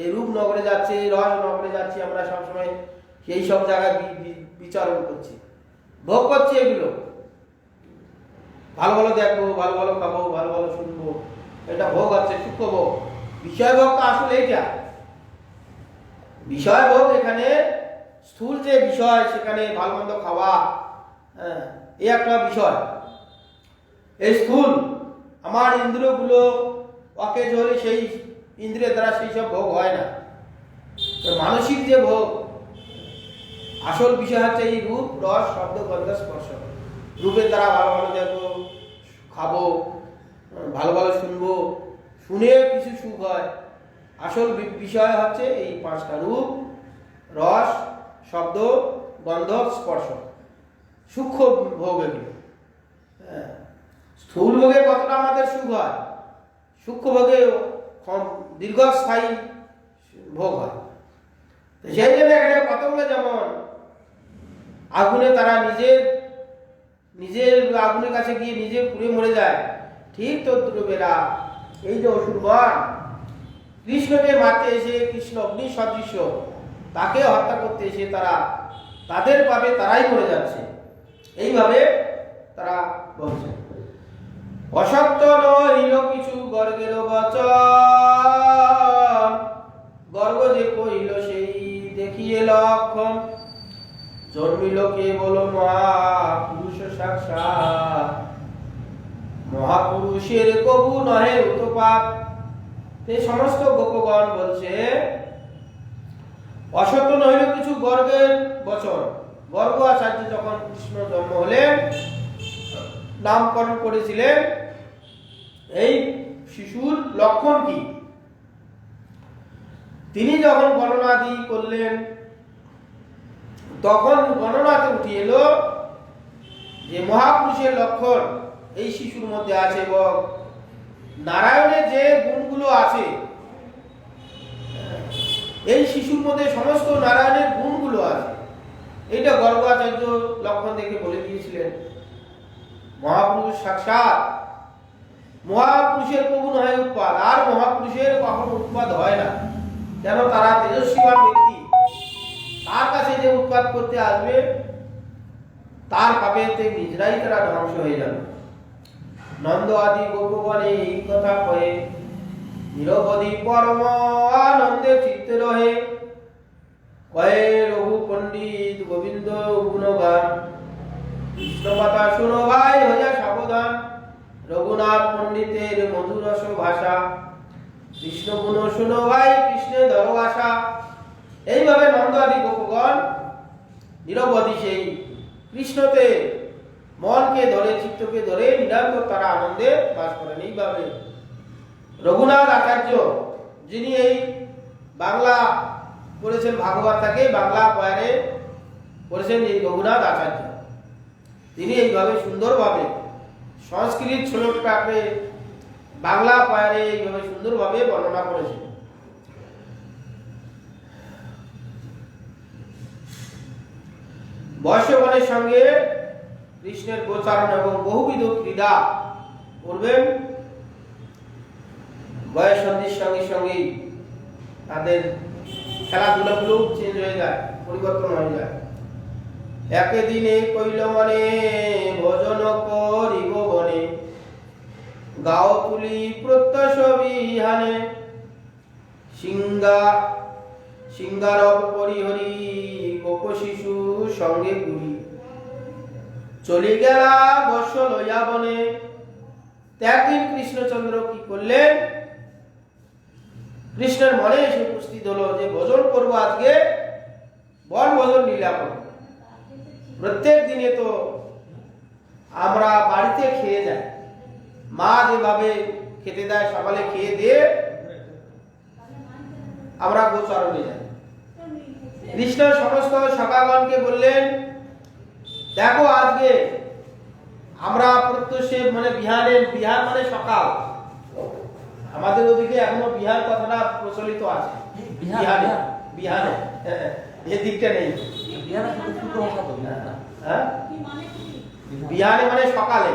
এই রূপ নগরে যাচ্ছে, রস নগরে যাচ্ছি, আমরা সবসময় সেই সব জায়গায় বিচরণ করছি। ভোগ করছে এগুলো, ভালো ভালো দেখবো, ভালো ভালো খাবো, ভালো ভালো শুনবো, এটা ভোগ আছে, সূক্ষ্ম ভোগ। বিষয় ভোগ তো আসলে এইটা বিষয় ভোগ। এখানে স্থূল যে বিষয়, সেখানে ভালো মন্দ খাওয়া, হ্যাঁ, এই একটা বিষয়। এই স্থূল আমার ইন্দ্রিয়গুলো অকেজ হলে সেই ইন্দ্রিয়ের দ্বারা সেই সব ভোগ হয় না। তো মানসিক যে ভোগ, আসল বিষয় হচ্ছে এই রূপ, রস, শব্দ, গন্ধ, স্পর্শ। রূপের দ্বারা ভালো ভালো দেখবো, খাবো, ভালো ভালো শুনবো, শুনে কিছু সুখ হয়। আসল বিষয় হচ্ছে এই পাঁচটা: রূপ, রস, শব্দ, গন্ধ, স্পর্শ। সূক্ষ্ম ভোগ এগুলো। হ্যাঁ, স্থূল ভোগে কতটা আমাদের সুখ হয়, সূক্ষ্ম ভোগে দীর্ঘস্থায়ী ভোগ হয়। তো সেই জন্য এখানে কতগুলো, যেমন আগুনে তারা নিজের আগুনের কাছে গিয়ে নিজে পুড়ে মরে যায়, ঠিক তদ্রূপেরা এই যে অসুরগণ কৃষ্ণকে মারতে এসে, কৃষ্ণ অগ্নি সদৃশ্য তাকে হত্যা করতে এসে তাদের পাবে তারাই মরে যাচ্ছে। এইভাবে তারা বলছে, অসত্য নহিল কিছু গর্গের বচন, গর্গ যে কহিল সেই দেখিয়ে লক্ষণ, জন্মিল কেবল মহাপুরুষ সাক্ষাৎ, মহাপুরুষের কবু নহে উৎপাত। এই সমস্ত গোপগণ বলছে, অসত্য নহিল কিছু গর্গের বচন। গর্গ আচার্য যখন কৃষ্ণ জন্ম হলেন, নামকরণ করেছিলেন, এই শিশুর লক্ষণ কি তিনি যখন গণনাদি করলেন, তখন গণনাতে উঠে এলো যে মহাপুরুষের লক্ষণ এই শিশুর মধ্যে আছে, এবং নারায়ণের যে গুণগুলো আছে এই শিশুর মধ্যে সমস্ত নারায়ণের গুণগুলো আছে। এইটা গর্গাচার্য লক্ষণ দেখে বলে দিয়েছিলেন। মহাপুরুষ সাক্ষাৎ, মহাপুরুষের কবু নয় উৎপাদ। আর মহাপুরুষের কখনো উৎপাদ হয় না, কেন? তারা তেজস্বীবান ব্যক্তি, তার কাছে যে উৎপাদ করতে আসবে তার পাপেতে নিজেরাই তারা ধ্বংস হয়ে যাবে। নন্দ আদি গোপগণে এই কথা কয়ে, নিরবধি পরম আনন্দে চিত্তে রহে, কয়ে রঘু পণ্ডিত গোবিন্দ গুণগান, কৃষ্ণ কথা শুনো ভাই হইয়া সাবধান, রঘুনাথ পণ্ডিতের মধুরস ভাষা, কৃষ্ণ গুণ শুনো ভাই কৃষ্ণের ধর আশা। এইভাবে নন্দ আদি গোপগণ নিরবধি সেই কৃষ্ণতে মনকে ধরে, চিত্তকে ধরে নিরন্তর তারা আনন্দে বাস করেন। এইভাবে রঘুনাথ আচার্য, যিনি এই বাংলা করেছেন, ভাগবত থেকে বাংলা পয়ারে করেছেন এই রঘুনাথ আচার্য, তিনি এইভাবে সুন্দরভাবে সংস্কৃত শ্লোকটাকে বাংলা পয়ারে এইভাবে সুন্দরভাবে বর্ণনা করেছেন। বৈষ্ণবগণের সঙ্গে কৃষ্ণের গোচারণ এবং বহুবিধ ক্রীড়া করবেন। বয়স সন্ধির সঙ্গে সঙ্গেই তাদের খেলাধুলাগুলো চেঞ্জ হয়ে যায়, পরিবর্তন হয়ে যায়। একে দিনে কইল মনে ভজন করিব বনে, গাও তুলি প্রত্যাশ বিহানে, সিঙ্গারব পরিহরি গোপ শিশু সঙ্গে পুরি, চলি গেলা বর্ষ লইয়া বনে। একদিন কৃষ্ণচন্দ্র কি করলেন, কৃষ্ণের মনে এসে উপস্থিত হলো যে ভজন করব, আজকে বন ভজন লীলা করব। প্রত্যেক দিনে তো আমরা বাড়িতে খেয়ে যাই, মা যেভাবে খেতে দেয়, সকালে খেয়ে দিয়ে আমরা গোচরণে যাই। কৃষ্ণ সমস্ত সখাগণকে বললেন, দেখো আজকে আমরা প্রত্যুষে মানে বিহান মানে সকাল, আমাদের ওদিকে এখনো বিহান কথাটা প্রচলিত আছে। বিহানে এই দিকটা নেই। বিহানে মানে সকালে,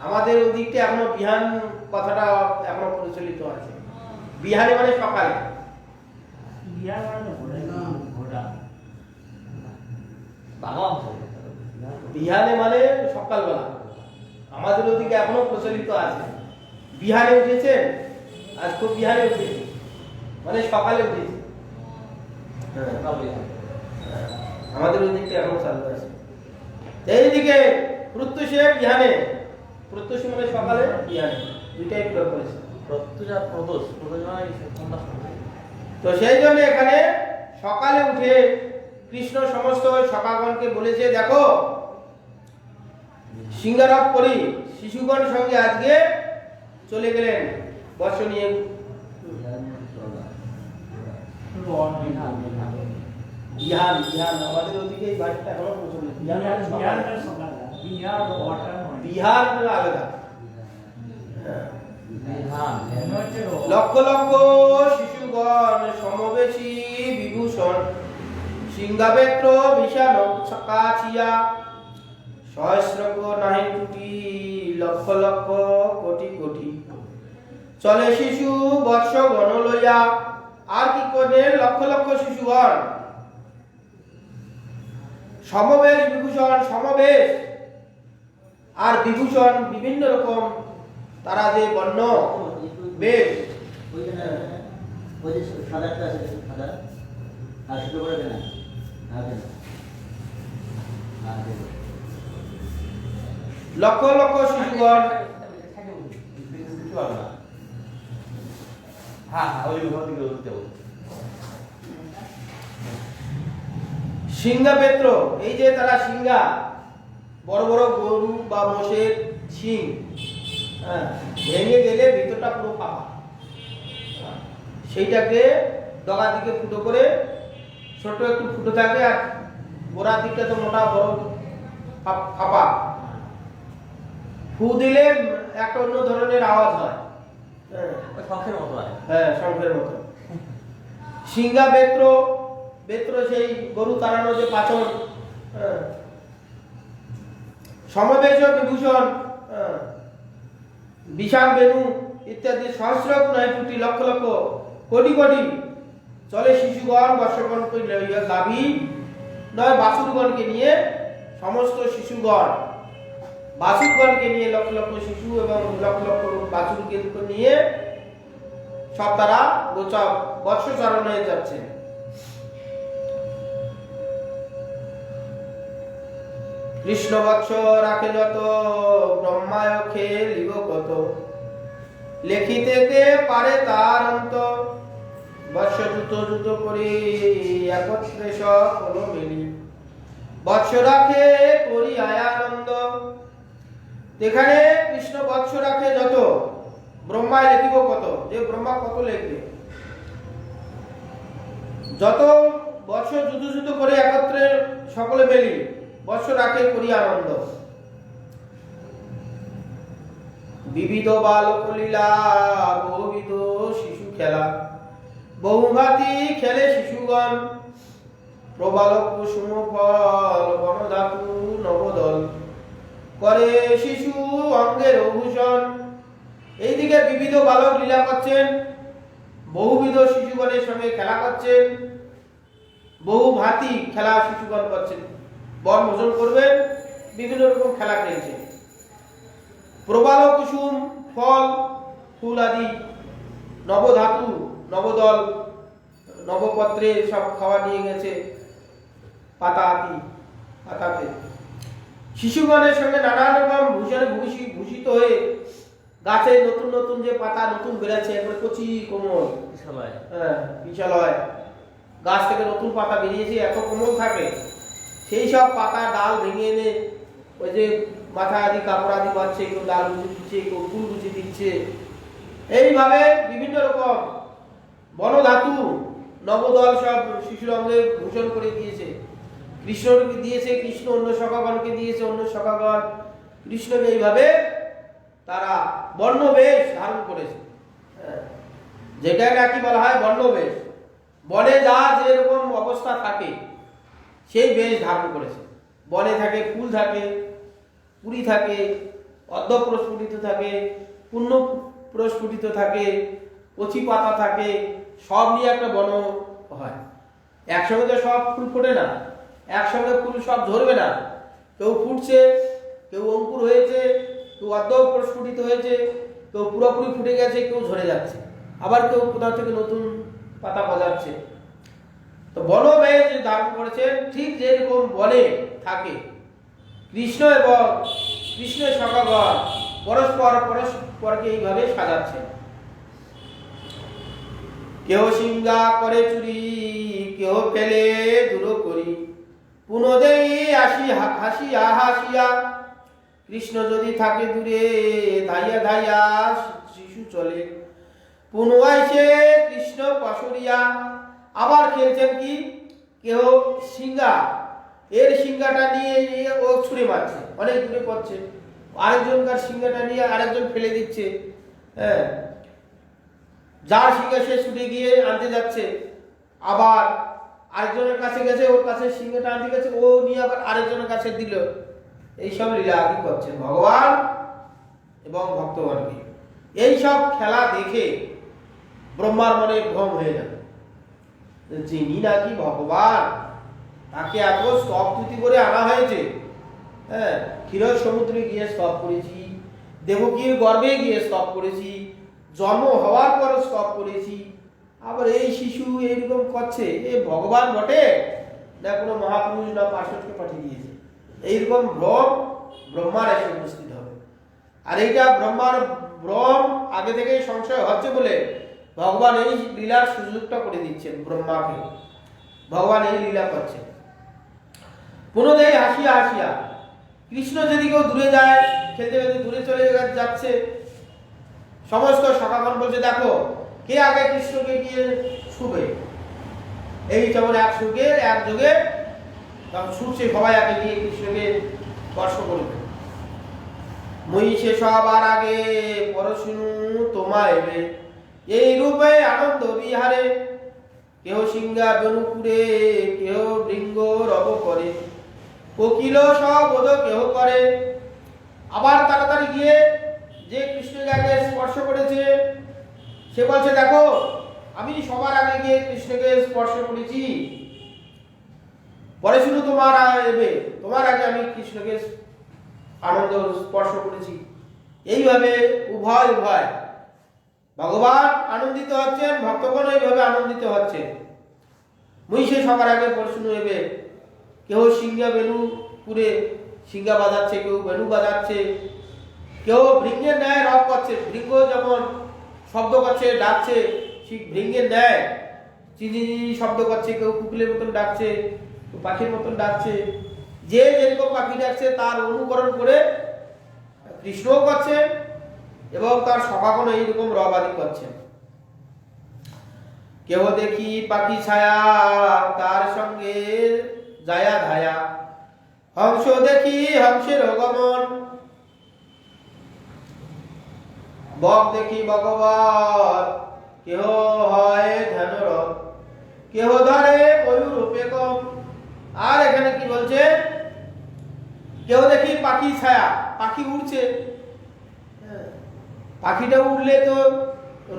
আমাদের ওদিকটা এখনো বিহান কথাটা এখনো প্রচলিত আছে। বিহানে মানে সকালে। বিহানে মানে সকালবেলা, আমাদের ওদিকে এখনো প্রচলিত আছে। বিহানে উঠেছেন, আজ খুব বিহানে উঠেছে মানে সকালে উঠেছে। আমাদের ওদিকটা এখনো চালু আছে। এইদিকে প্রত্যুষে বিহানে, প্রত্যুষে মানে সকালে, বিহানে দুইটাই প্রয়োগ করেছে। তো সেই জন্য এখানে সকালে উঠে কৃষ্ণ সমস্ত সখাগণকে বলেছে, দেখো সিংহারোপ করি। শিশুগণ সঙ্গে আজকে চলে গেলেন বর্ষ নিয়ে। বিহান, বিহান আমাদের ওদিকে এই ভাষাটা এখনো প্রচলিত। বিহার আলাদা। লক্ষ লক্ষ শিশুগণ সমবেশী বিভূষণ সিংহাবেত্র বিষাণ কাছিয়া সহস্রক নাহি টুটি লক্ষ লক্ষ কোটি কোটি চলে শিশু বৎস গণ লইয়া। আর কি করবে? লক্ষ লক্ষ শিশুগণ সমবেশ বিভূষণ, সমবেশ আর বিভূষণ বিভিন্ন রকম তারা যে বর্ণ বেশ। ওই যে সাদাটা আছে, সাদা আর শুধু করে দেন লক্ষ লক্ষ শিশুগণ সিংহাবেত্র, এই যে তারা সিংহা বড় বড় গরু বা মোষের শিং ভেঙে গেলে ভিতরটা পুরো ফাঁপা, সেইটাকে ডগা দিকে ফুটো করে ছোট একটু ফুটো থাকে আর গোড়ার দিকটা তো মোটা বড় ফাঁপা, ফু দিলে একটা অন্য ধরনের আওয়াজ হয়। শঙ্খের মতো হয়। হ্যাঁ, শঙ্খের মতো। সিংহা বেত্র, বেত্র সেই গরু তাড়ানো যে পাচন। সমবেশ বিভূষণ, বিষাণ বেণু ইত্যাদি সহস্র নয় কোটি লক্ষ লক্ষ কোটি কোটি চলে শিশুগণ বর্ষগণকে লইয়া, গাভী নয় বাছুরগণকে নিয়ে, সমস্ত শিশুগণ বাছুরগণকে নিয়ে, লক্ষ লক্ষ শিশু এবং লক্ষ লক্ষ বাছুরকে নিয়ে সব তারা বৎসচারণে যাচ্ছে। কৃষ্ণ বৎস রাখে যত ব্রহ্মায় খেলিব কত, লেখিতে কে পারে তার অন্ত, বৎস জুত জুত করি একত্রে সকল মিলি, বৎস রাখে করি আয়ানন্দ। এখানে কৃষ্ণ বৎস রাখে যত, ব্রহ্মায় লেখিব কত, যে ব্রহ্মা কত লিখবে, যত বৎস যুদ্ধ যুদ্ধ করে একত্রে সকলে মেলি, বৎস রাখে করি আনন্দ। বিবিধ বালক লীলা বহুবিধ শিশু খেলা, বহুঘাতি খেলে শিশুগণ, প্রবালক কুসুম ফল বনধাতু নবদল, করে শিশু অঙ্গের ভূষণ। এইদিকে বিবিধ বালক লীলা করছেন, বহুবিধ শিশুগণের সঙ্গে খেলা করছেন, বহু ভাতি খেলা শিশুগণ করছেন, বন ভোজন করবেন, বিভিন্ন রকম খেলা খেলছে। প্রবাল কুসুম ফল ফুল আদি, নবধাতু নবদল নবপত্রে সব খাওয়া নিয়ে গেছে, পাতা আদি পাতাতে শিশুগণের সঙ্গে নানা রকম ভূষণে ভূষিত হয়ে, গাছে নতুন নতুন যে পাতা নতুন বেড়েছে একবার কচি কোমল, হ্যাঁ বিশাল হয়, গাছ থেকে নতুন পাতা বেরিয়েছে এত কোমল থাকে, সেই সব পাতা ডাল ভেঙে এনে ওই যে মাথা আদি কাপড় আদি বাঁধছে, কেউ ডাল গুছিয়ে দিচ্ছে, কেউ ফুল গুছিয়ে দিচ্ছে, এইভাবে বিভিন্ন রকম বনধাতু নবদল সব শিশুর অঙ্গে ভূষণ করে দিয়েছে। কৃষ্ণকে দিয়েছে, কৃষ্ণ অন্য সখাগণকে দিয়েছে, অন্য সখাগণ কৃষ্ণকে এইভাবে তারা বর্ণবেশ ধারণ করেছে, যেটা নাকি বলা হয় বর্ণবেশ। বনে যা যেরকম অবস্থা থাকে সেই বেশ ধারণ করেছে। বনে থাকে ফুল থাকে, পুরী থাকে, অর্ধ প্রস্ফুটিত থাকে, পূর্ণ প্রস্ফুটিত থাকে, কচি পাতা থাকে, সব নিয়ে একটা বন হয়। একসঙ্গে তো সব ফুল ফোটে না, একসঙ্গে ফুল সব ধরবে না, কেউ ফুটছে, কেউ অঙ্কুর হয়েছে, কেউ অর্ধ প্রস্ফুটিত হয়েছে, কেউ পুরোপুরি ফুটে গেছে, কেউ ঝরে যাচ্ছে, আবার কেউ কোথাও থেকে নতুন পাতা গজাচ্ছে। তো বনবেশ যে ধারণ করেছেন ঠিক যেরকম বলে থাকে, কৃষ্ণ এবং কৃষ্ণের সখাগণ পরস্পর পরস্পরকে এইভাবে সাজাচ্ছে। কেহ সিংহা করে চুরি, কেহ ফেলে দূর করি, পুনদেই আসি হাসিয়া হাসিয়া, কৃষ্ণ যদি থাকে দূরে ধাইয়া ধাইয়া শিশু চলে, পুনঃ আইসে কৃষ্ণ পশরিয়া। আবার খেলছেন কি, কেহ সিংহা, এর সিংহাটা নিয়ে ও ছুঁড়ে মারছে, অনেক দূরে পড়ছে, আরেকজনকার সিংহাটা নিয়ে আরেকজন ফেলে দিচ্ছে, হ্যাঁ, যার সিংহা সে ছুটে গিয়ে আনতে যাচ্ছে, আবার আরেকজনের কাছে গেছে, ওর কাছে সিংহটা আনতে গেছে, ও নিয়ে আবার আরেকজনের কাছে দিল। এইসব লীলা কি করছেন ভগবান এবং ভক্তগণকে। এইসব খেলা দেখে ব্রহ্মার মনে ভ্রম হয়ে যাবে, যিনি নাকি ভগবান তাকে এত স্তব তুতি করে আনা হয়েছে। হ্যাঁ, ক্ষীর সমুদ্রে গিয়ে স্তব করেছি, দেবকীর গর্ভে গিয়ে স্তব করেছি, জন্ম হওয়ার পর স্তব করেছি, আবার এই শিশু এইরকম করছে, এ ভগবান বটে না কোনো মহাপুরুষ না পার্শ্বদকে পাঠিয়ে দিয়েছে। এইরকম ভ্রম ব্রহ্মার এসে উপস্থিত হবে। আর এইটা ব্রহ্মার ভ্রম আগে থেকেই সংশয় হচ্ছে বলে ভগবান এই লীলার সুযোগটা করে দিচ্ছেন ব্রহ্মাকে। ভগবান এই লীলা করছেন। পুনদেই হাসিয়া হাসিয়া, কৃষ্ণ যদি কেউ দূরে যায়, খেলতে খেলতে দূরে চলে যাচ্ছে, সমস্ত সখাগণ বলছে দেখো কে আগে কৃষ্ণকে গিয়ে ছুবে। এই যেমন এক সুখে এক যোগে তখন ছুটছে, সবাই আগে গিয়ে কৃষ্ণকে স্পর্শ করবে। মই সে সবার আগে পরশুনু তোমায় এবে, এই রূপে আনন্দ বিহারে, কেহ সিংহা বেনুপুরে, কেহ বৃঙ্গ রব করে, কোকিল সবোধ কেহ করে। আবার তাড়াতাড়ি গিয়ে যে কৃষ্ণকে আগে স্পর্শ করেছে সে বলছে দেখো আমি সবার আগে গিয়ে কৃষ্ণকে স্পর্শ করেছি, পরে শুধু তোমার এবে, তোমার আগে আমি কৃষ্ণকে আনন্দ স্পর্শ করেছি। এইভাবে উভয় উভয় ভগবান আনন্দিত হচ্ছেন, ভক্তগণ এইভাবে আনন্দিত হচ্ছেন। মহিষে সবার আগে পরশুনু এবে, কেউ সিংহা বেনু পুরে সিংহা বাজাচ্ছে, কেউ বেনু বাজাচ্ছে, কেউ ভৃঙ্গের ন্যায় রব করছে, ভৃঙ্গ যেমন শব্দ করছে ডাকছে, ঠিক ভৃঙ্গের ন্যায় চিনি শব্দ করছে, কেউ কুকুলের মতন ডাকছে, কেউ পাখির মতন ডাকছে। যে যেরকম পাখি ডাকছে তার অনুকরণ করে কৃষ্ণও করছে এবং তার সখাগণ এইরকম রব আদি করছেন। কেউ দেখি পাখি ছায়া, তার সঙ্গে যায়া ধায়া, হংস দেখি হংসের গমন, বক দেখি ভগবত, কেহ হয় ধ্যানরত, কেহ ধরে ময়ূর রূপে কম। আর এখানে কি বলছে, কেউ দেখি পাখি ছায়া, পাখি উড়ছে, পাখিটা উড়লে তো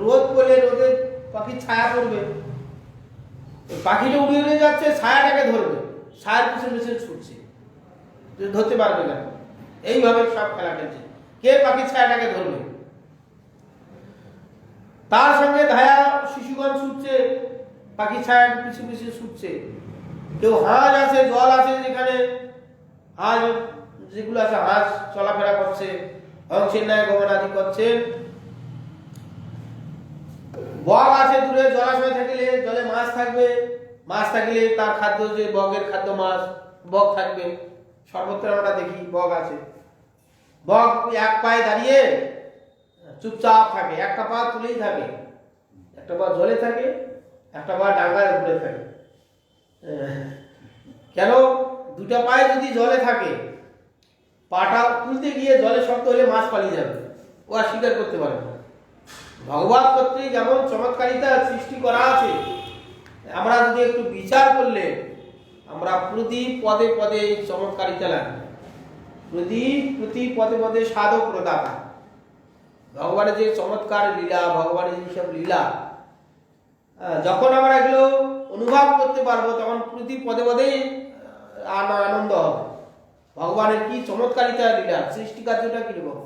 রোদ পড়লে রোদে পাখির ছায়া পড়বে, পাখিটা উড়ে উড়ে যাচ্ছে, ছায়াটাকে ধরবে, ছায়ার পিছনে পিছনে ছুটছে, ধরতে পারবে না। এইভাবে সব খেলা খেলছে, কে পাখির ছায়াটাকে ধরবে। তার সঙ্গে ধায়া শিশুগণ ছুটছে, পাখি ছায়া পিছু পিছু ছুটছে। কেউ হাঁস আছে, জল আছে যেখানে হাঁস যেগুলো আছে, হাঁস চলাফেরা করছে, হংসের ন্যায় গমন আদি করছে। বক আছে দূরে, জলাশয় থাকলে জলে মাছ থাকবে, মাছ থাকলে তার খাদ্য যে বকের খাদ্য মাছ, বক থাকবে। সর্বত্র আমরা দেখি বক আছে। বক এক পায়ে দাঁড়িয়ে চুপচাপ থাকে, একটা পা তুলেই থাকে, একটা পা জলে থাকে, একটা পা ডাঙ্গার উপরে থাকে। কেন, দুটা পায়ে যদি জলে থাকে, পাটা তুলতে গিয়ে জলে শক্ত হলে মাছ পালিয়ে যাবে, ও আর স্বীকার করতে পারবে না। ভগবান কর্তৃক যেমন চমৎকারিতা সৃষ্টি করা আছে, আমরা যদি একটু বিচার করলে আমরা প্রতি পদে পদে চমৎকারিতা লাগে, প্রতি পদে পদে সাধক প্রদাতা। ভগবানের যে চমৎকার লীলা, ভগবানের যেসব লীলা, যখন আমরা এগুলো অনুভব করতে পারবো তখন প্রতি পদে পদেই আনন্দ হবে। ভগবানের কি চমৎকারিতা লীলা, সৃষ্টি কার্যটা কিরকম।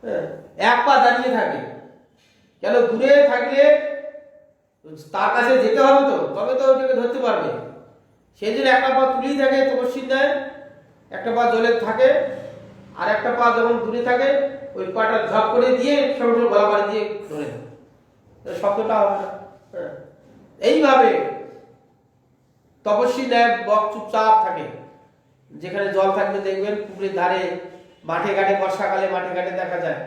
হ্যাঁ, এক পা দাঁড়িয়ে থাকে কেন, দূরে থাকলে তার কাছে যেতে হবে তো, তবে তো ওটাকে ধরতে পারবে। সেই জন্য একটা পা তুলেই থাকে তপস্বীর ন্যায়, একটা পা জলে থাকে, আর একটা পা যখন দূরে থাকে ওই পাটা ঝপ করে দিয়ে সঙ্গে গলা বাড়ি দিয়ে ধরে শব্দটা হবে না। হ্যাঁ, এইভাবে তপস্বী ন্যায় বক চুপচাপ থাকে। যেখানে জল থাকবে দেখবেন পুকুরের ধারে, মাঠে ঘাটে, বর্ষাকালে মাঠে ঘাটে দেখা যায়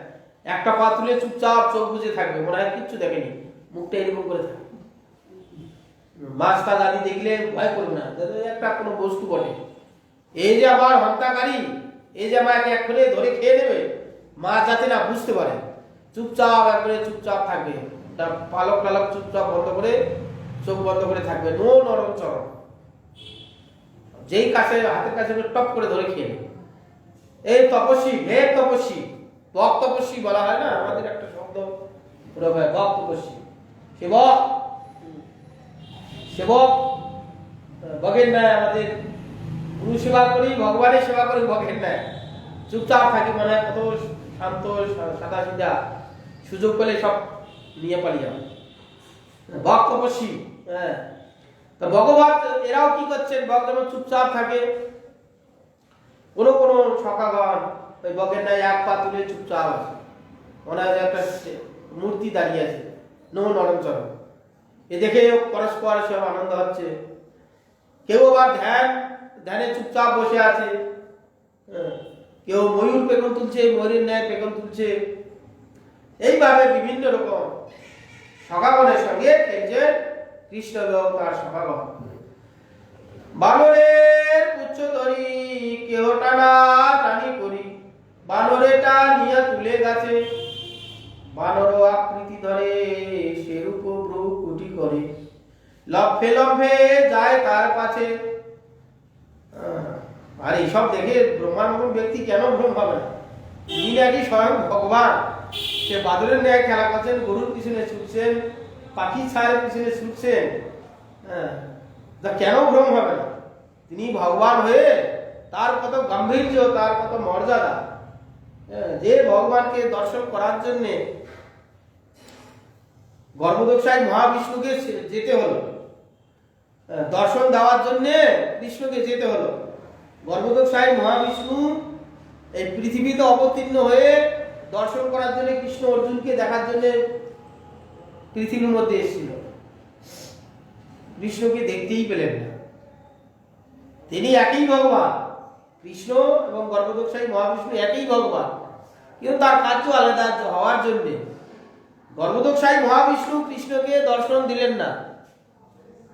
একটা পা তুলে চুপচাপ চোখ বুজে থাকবে, মনে হয় কিচ্ছু দেখেনি, মুখটা এরকম করে থাকে। মাছ টাছ আদি দেখলে ভয় করবে না, একটা কোনো বস্তু বটে। এই যে আমার হত্যাকারী, এই যে আমাকে এক্ষুনি ধরে খেয়ে নেবে, মাছ যাতে না বুঝতে পারে, চুপচাপ একবারে চুপচাপ থাকবে, তার পালক টালক চুপচাপ বন্ধ করে, চোখ বন্ধ করে থাকবে, নো নরম চরম। যেই কাছে হাতের কাছে টপ করে ধরে খেয়ে নেবে। এই তপস্বী, হে তপস্বী, বক তপস্বী বলা হয় না, আমাদের একটা শব্দ প্রয়োগ হয়, বক তপস্বী, সেবক। সেবক বকের ন্যায় আমাদের গুরু সেবা করি, ভগবানের সেবা করি বকের ন্যায়, চুপচাপ থাকি, মনে হয় কত শান্ত সাদা সিধা, সুযোগ পেলে সব নিয়ে পালিয়ে যাবে। বক তপস্বী। হ্যাঁ, তা ভগবান এরাও কি করছেন, বক যেমন চুপচাপ থাকে, কোন কোন সখাগণ ওই বকের ন্যায় এক পা তুলে চুপচাপ আছে, মনে হয় একটা মূর্তি দাঁড়িয়ে আছে, নো নরম চরম। এ দেখে পরস্পর সব আনন্দ হচ্ছে। কেউ আবার ধ্যানে চুপচাপ বসে আছে, কেউ ময়ূর পেখম তুলছে, ময়ূরের ন্যায় পেখম তুলছে। এইভাবে বিভিন্ন রকম সখাগণের সঙ্গে খেলছে কৃষ্ণ এবং তার সখাগণ। বানরের পুচ্ছ ধরি কেহ টানা টানি করি, বানরেটা নিয়ে তুলে গেছে, বানর আকৃতি ধরে সেরূপ প্রভু কুটি করে, লম্ফে লম্ফে যায় তার কাছে। আর এইসব দেখে ব্রহ্মার মতন ব্যক্তি কেন ভ্রম হবে না? তিনি নাকি স্বয়ং ভগবান, সে বাদরের ন্যায় খেলা করছেন, গরুর পিছনে ছুটছেন, পাখির ছায়ের পিছনে ছুটছেন। হ্যাঁ, কেন ভ্রম হবে না? তিনি ভগবান হয়ে তার কত গাম্ভীর্য, তার কত মর্যাদা। যে ভগবানকে দর্শন করার জন্য গর্ভদোষায় মহাবিষ্ণুকে যেতে হলো, দর্শন দেওয়ার জন্য কৃষ্ণকে যেতে হলো। গর্ভদোষায় মহাবিষ্ণু এই পৃথিবীতে অবতীর্ণ হয়ে দর্শন করার জন্য, কৃষ্ণ অর্জুনকে দেখার জন্য পৃথিবীর মধ্যে এসেছিল। কৃষ্ণকে দেখতেই পেলেন না। তিনি একই ভগবান, কৃষ্ণ এবং গর্ভদোষায় মহাবিষ্ণু একই ভগবান, কিন্তু তার কার্য আলাদা হওয়ার জন্য গর্ভদোষায় মহাবিষ্ণু কৃষ্ণকে দর্শন দিলেন না।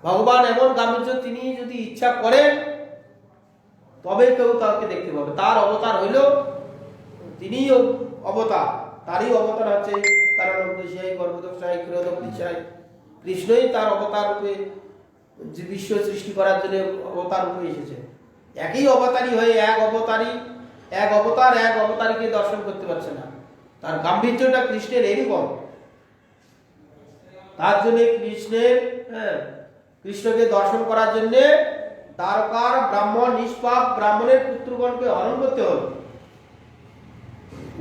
ভগবান এমন গাম্ভীর্য, তিনি যদি ইচ্ছা করেন তবে কেউ তাকে দেখতে পাবে। তার অবতার হইল, তিনি অবতার, তারই অবতার হচ্ছে কারণ গর্ভদোষায় ক্ষীরোদকৃষায়, কৃষ্ণই তার অবতার রূপে বিশ্ব সৃষ্টি করার জন্য অবতার রূপে এসেছে। একই অবতারী হয়ে এক অবতার এক অবতারীকে দর্শন করতে পারছে না। তার গাম্ভীর্যটা কৃষ্ণের এরকম। তার জন্য কৃষ্ণকে দর্শন করার জন্য দ্বারকার ব্রাহ্মণ, নিষ্পাপ ব্রাহ্মণের পুত্রগণকে হরণ করতে হল,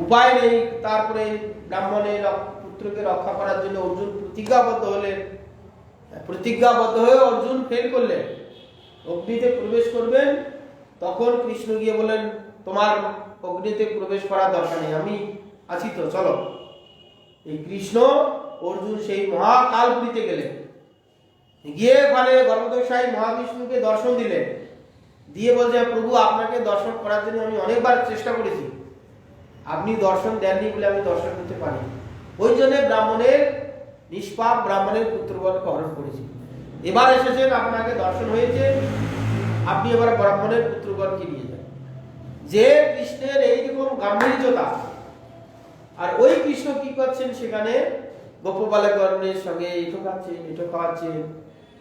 উপায় নেই। তারপরে ব্রাহ্মণের পুত্রকে রক্ষা করার জন্য অর্জুন প্রতিজ্ঞাবদ্ধ হলেন। প্রতিজ্ঞাবদ্ধ হয়ে অর্জুন ফেল করলেন, অগ্নিতে প্রবেশ করবেন। তখন কৃষ্ণ গিয়ে বলেন, তোমার অগ্নিতে প্রবেশ করার দরকার নেই, আমি আছি তো, চলো। এই কৃষ্ণ অর্জুন সেই মহাকালপুরীতে গেলেন, গিয়ে ওখানে গর্ভদোষায় মহাবিষ্ণুকে দর্শন দিলেন, দিয়ে বলছে, প্রভু আপনাকে দর্শন করার জন্য আমি অনেকবার চেষ্টা করেছি, আপনি দর্শন দেননি বলে আমি দর্শন করতে পারি। ওই জন্য ব্রাহ্মণের, নিষ্পাপ ব্রাহ্মণের পুত্রগণকে হরণ করেছি। এবার এসেছেন, আপনাকে দর্শন হয়েছে, আপনি এবার ব্রাহ্মণের পুত্রগণকে নিয়ে যান। যে কৃষ্ণের এইরকম গাম্ভীর্যতা, আর ওই কৃষ্ণ কি করছেন সেখানে, গোপবালকগণের সঙ্গে এটো খাচ্ছেন, এটো খাওয়াচ্ছেন,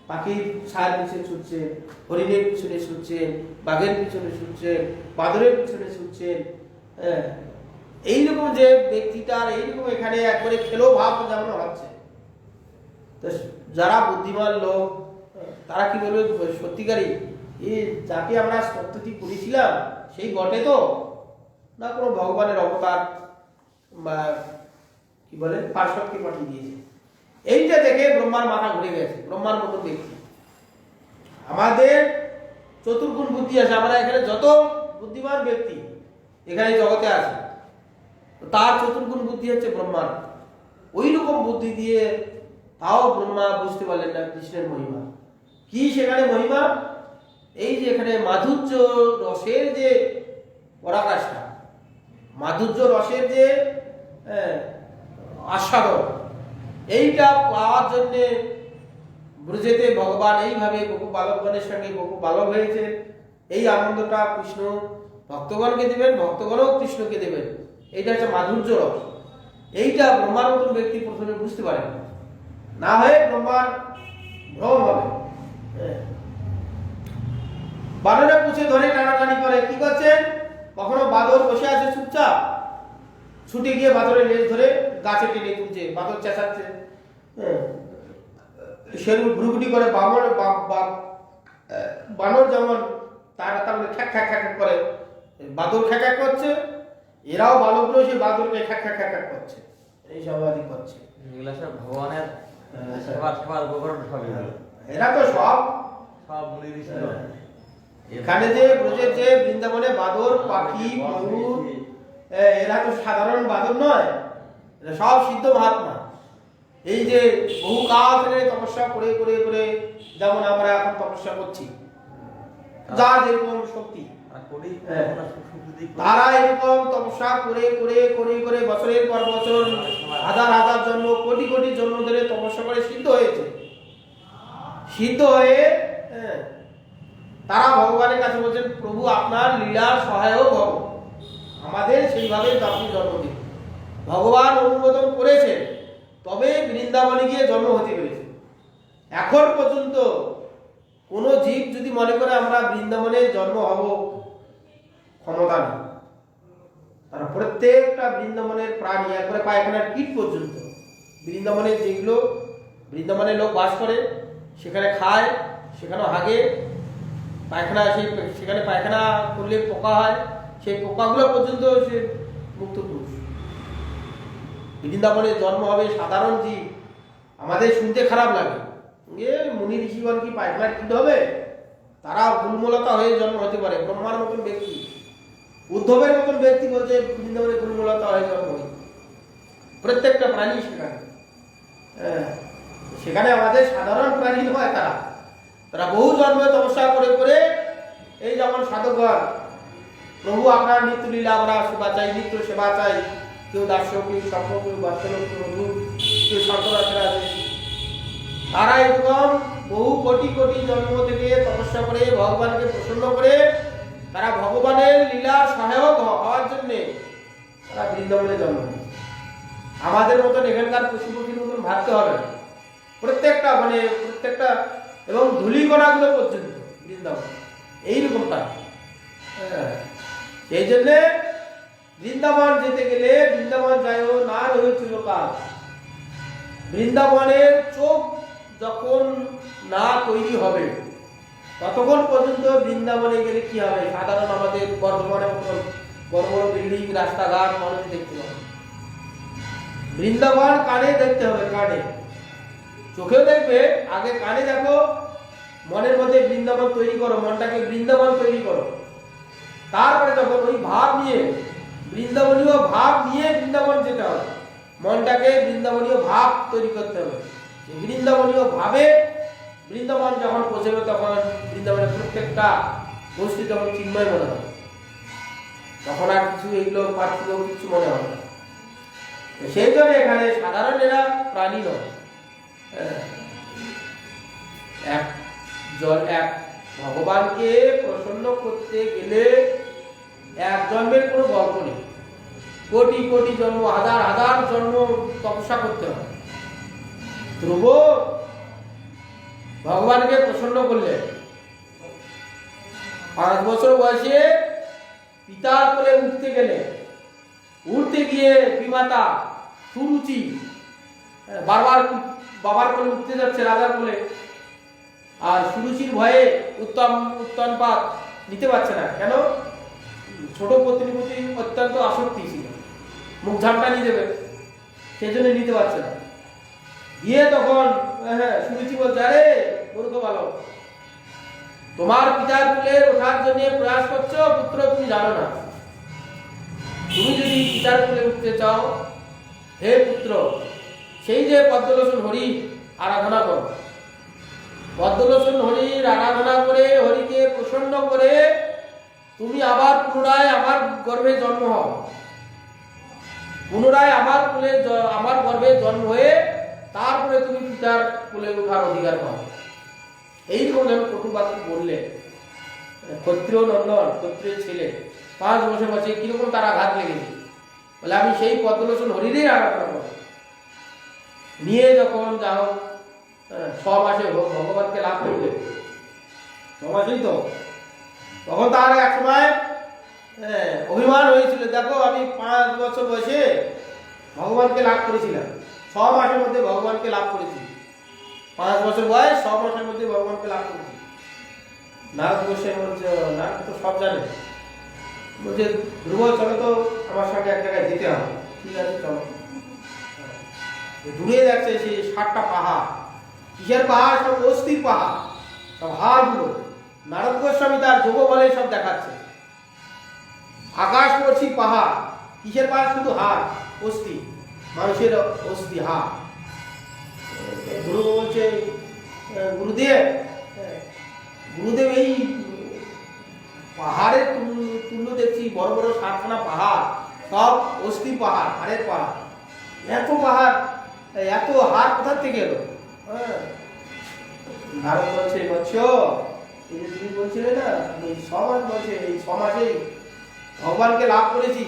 পাখির ছায়ার পিছনে ছুটছেন, হরিণের পিছনে ছুটছেন, বাঘের পিছনে ছুটছেন, বাদরের পিছনে ছুটছেন। এইরকম যে ব্যক্তিটার এইরকম এখানে একবারে খেলো ভাব যেমন হচ্ছে, যারা বুদ্ধিমান লোক তারা কি বলবে, সত্যিকারই এই যাকে আমরা স্তুতি করেছিলাম সেই বটে তো, না কোনো ভগবানের অবতার বা কি বলে পার্শ্বদকে পাঠিয়ে দিয়েছে? এইটা দেখে ব্রহ্মার মাথা ঘুরে গেছে। ব্রহ্মার মতো ব্যক্তি, আমাদের চতুর্গুণ বুদ্ধি আছে, আমরা এখানে যত বুদ্ধিমান ব্যক্তি এখানে জগতে আছে, তার চতুর্গুণ বুদ্ধি হচ্ছে ব্রহ্মার। ওই রকম বুদ্ধি দিয়ে তাও ব্রহ্মা বুঝতে পারলেন না কৃষ্ণের মহিমা কি। সেখানে মহিমা এই যে এখানে মাধুর্য রসের যে পরাকাষ্ঠা, মাধুর্য রসের যে আস্বাদন, এইটা পাওয়ার জন্যে ব্রজেতে ভগবান এইভাবে বহু বালকগণের সঙ্গে বহু বালক হয়েছে। এই আনন্দটা কৃষ্ণ ভক্তগণকে দেবেন, ভক্তগণও কৃষ্ণকে দেবেন। এইটা হচ্ছে মাধুর্য রস। এইটা ব্রহ্মার মতন ব্যক্তি প্রথমে বুঝতে পারেন, না হয়ে ব্রহ্মার ভ্রম হবে। বানরে পুছে ধরে টানাটানি করে, কি করছেন? কখনো বাদর বসে আছে চুপচাপ, ছুটে গিয়ে বাদরের লেজ ধরে গাছে টেনে তুলছে, বাদর চেঁচাচ্ছে, সেরকম ঘুরুঘুটি করে। বানর যেমন তার খ্যাক খ্যাক খ্যাক করে, বাদর খ্যাক খ্যাক করছে, এরাও বালকগুলো সে বাদরকে খ্যাক খ্যাক খ্যাক খ্যাক করছে, এই সব আদি করছে। এগুলা সব ভগবানের সেবার উপকরণ সবই হলো। এরা তো সব মুনি ঋষি এখানে যে ব্রজের যে বৃন্দাবনে বাদর পাখি ময়ূর, এরা তো সাধারণ বাদর নয়, এরা সব সিদ্ধ মহাত্মা। এই যে বহু কাল ধরে তপস্যা করে করে করে, যেমন আমরা এখন তপস্যা করছি, যার যেরকম শক্তি, তারা এরকম তপস্যা করে করে করে করে বছরের পর বছর, হাজার হাজার জন্ম, কোটি কোটি জন্ম ধরে তপস্যা করে সিদ্ধ হয়েছে। সিদ্ধ হয়ে তারা ভগবানের কাছে বলছেন, প্রভু আপনার লীলা সহায়ক হব, আমাদের সেইভাবে আপনি জন্ম দিন। ভগবান অনুমোদন করেছেন, তবে বৃন্দাবনে গিয়ে জন্ম হতে পেরেছে। এখন পর্যন্ত কোন জীব যদি মনে করে আমরা বৃন্দাবনে জন্ম হব, ক্ষমতা নেই। তারা প্রত্যেকটা বৃন্দাবনের প্রাণী, একবারে পায়খানার কীট পর্যন্ত, বৃন্দাবনের যেগুলো বৃন্দাবনের লোক বাস করে, সেখানে খায়, সেখানে হাগে, পায়খানা সেখানে পায়খানা করলে পোকা হয়, সেই পোকাগুলো পর্যন্ত সে মুক্ত পুরুষ। বৃন্দাবনে জন্ম হবে সাধারণ জীব, আমাদের শুনতে খারাপ লাগে, মুনি ঋষিগণ কি পায়খানার কীট হবে? তারা গুলমলতা হয়ে জন্ম হতে পারে। ব্রহ্মার মতন ব্যক্তি, উদ্ধবের মতন ব্যক্তি বলছে বৃন্দাবনে গুলমলতা হয়ে জন্ম হয়। প্রত্যেকটা প্রাণী সেখানে, সেখানে আমাদের সাধারণ প্রাণী নয়, তারা বহু জন্ম তপস্যা করে করে, এই যেমন সাধকগণ, প্রভু আপনার নিত্য লীলা আমরা সেবা চাই, নিত্য সেবা চাই, কেউ দাস্য, কেউ সভ্য, কেউ বাৎসল্য, কেউ অনুরূপ, কেউ সন্তরাসের আছে, তারা এরকম বহু কোটি কোটি জন্ম থেকে তপস্যা করে ভগবানকে প্রসন্ন করে, তারা ভগবানের লীলা সহায়ক হওয়ার জন্যে তারা বৃন্দাবনে জন্ম নিয়েছে। আমাদের মতন এখানকার পশু পক্ষীর মতন ভাবতে হবে না। প্রত্যেকটা প্রত্যেকটা এবং ধূলিকণাগুলো পর্যন্ত বৃন্দাবন এইরকমটা। সেই জন্যে বৃন্দাবন যেতে গেলে, বৃন্দাবন যায় না রয়েছিল কাল, বৃন্দাবনের চোখ যখন না তৈরি হবে ততক্ষণ পর্যন্ত বৃন্দাবনে গেলে কি হবে? সাধারণ আমাদের বর্ধমানের মতন বড় বড় বিল্ডিং, রাস্তাঘাট মানুষ দেখতে হবে। বৃন্দাবন কানে দেখতে হবে, কানে, চোখেও দেখবে, আগে কানে দেখো, মনের মধ্যে বৃন্দাবন তৈরি করো, মনটাকে বৃন্দাবন তৈরি করো। তারপরে যখন ওই ভাব নিয়ে, বৃন্দাবনীয় ভাব নিয়ে বৃন্দাবন যেতে হবে, মনটাকে বৃন্দাবনীয় ভাব তৈরি করতে হবে। বৃন্দাবনীয় ভাবে বৃন্দাবন যখন পৌঁছবে, তখন বৃন্দাবনের প্রত্যেকটা বস্তু তখন চিন্ময় মনে হবে, তখন আর কিছু এগুলো পার্থিব কিছু মনে হবে না। সেই জন্য এখানে সাধারণ এরা প্রাণী নয়। এক ভগবানকে প্রসন্ন করতে গেলে এক জন্মের কোনো গল্প নেই, কোটি কোটি জন্ম, হাজার হাজার জন্ম তপস্যা করতে হয়। ধ্রুব ভগবানকে প্রসন্ন করলেন, 5 বছর বয়সে পিতার কোলে উঠতে গেলে, উঠতে গিয়ে বিমাতা সুরুচি বারবার বাবার কোলে উঠতে যাচ্ছে, রাজার কোলে, আর সুরুচির ভয়ে উত্তানপাত নিতে পারছে না। কেন? ছোট পত্নীর প্রতি অত্যন্ত আসক্তি ছিল, মুখ ঝামটানি দেবে, সেজন্য নিতে পারছে না। গিয়ে তখন সুরুচি বলছে, আরে মূর্খ বালক, তোমার পিতার কুলে ওঠার জন্য প্রয়াস করছো পুত্র, তুমি জানো না। তুমি যদি পিতার কুলে উঠতে চাও, হে পুত্র, সেই যে পদ্মলোচন হরি আরাধনা করো, পদ্মলোচন হরির আরাধনা করে হরিকে প্রসন্ন করে তুমি আবার পুনরায় আমার গর্ভে জন্ম হও, পুনরায় আমার কুলে আমার গর্ভে জন্ম হয়ে তারপরে তুমি পিতার কুলে ওঠার অধিকার পাও। এইরকম যখন কটুবাক্য বললে, ক্ষত্রিয় নন্দন, ক্ষত্রিয় ছেলে 5 বছর বয়সে কিরকম তার আঘাত লেগেছে। বলে আমি সেই পদ্মলোচন হরিরই আরাধনা করব। নিয়ে যখন যাও 6 মাসে ভগবানকে লাভ করবে, 6 মাসেই তো, তখন তার এক সময় অভিমান হয়েছিল, দেখো আমি 5 বছর বয়সে ভগবানকে লাভ করেছিলাম, 6 মাসের মধ্যে ভগবানকে লাভ করেছি। 5 বছর বয়স, 6 মাসের মধ্যে ভগবানকে লাভ করেছি। নারদ গোস্বামী বলছে, নারদ তো সব জানে, বলছে ধ্রুব চলো তো আমার সঙ্গে এক জায়গায় যেতে হবে। ঠিক আছে চলো। দূরে দেখছে সেই 7টা পাহাড়, কিসের পাহাড়? সব অস্থির পাহাড়, সব হাড়গুলো। নারদ গোস্বামী তার যোগ বলে সব দেখাচ্ছে। আকাশবর্ষী পাহাড়, কিসের পাহাড়? শুধু হাড়, অস্থি, মানুষের অস্থি, হাড়। ধ্রুব বলছে, গুরুদেব, গুরুদেব এই পাহাড়ের তুল্য দেখছি, বড় বড় 7খানা পাহাড়, সব অস্থি পাহাড়, হাড়ের পাহাড়। এত পাহাড়, এত হাড় কোথা থেকে এলো? নারদ বলছে, বৎস, এই যে তুমি বলছিলে না এই 6 মাস বলছে, এই 6 মাসেই ভগবানকে লাভ করেছি।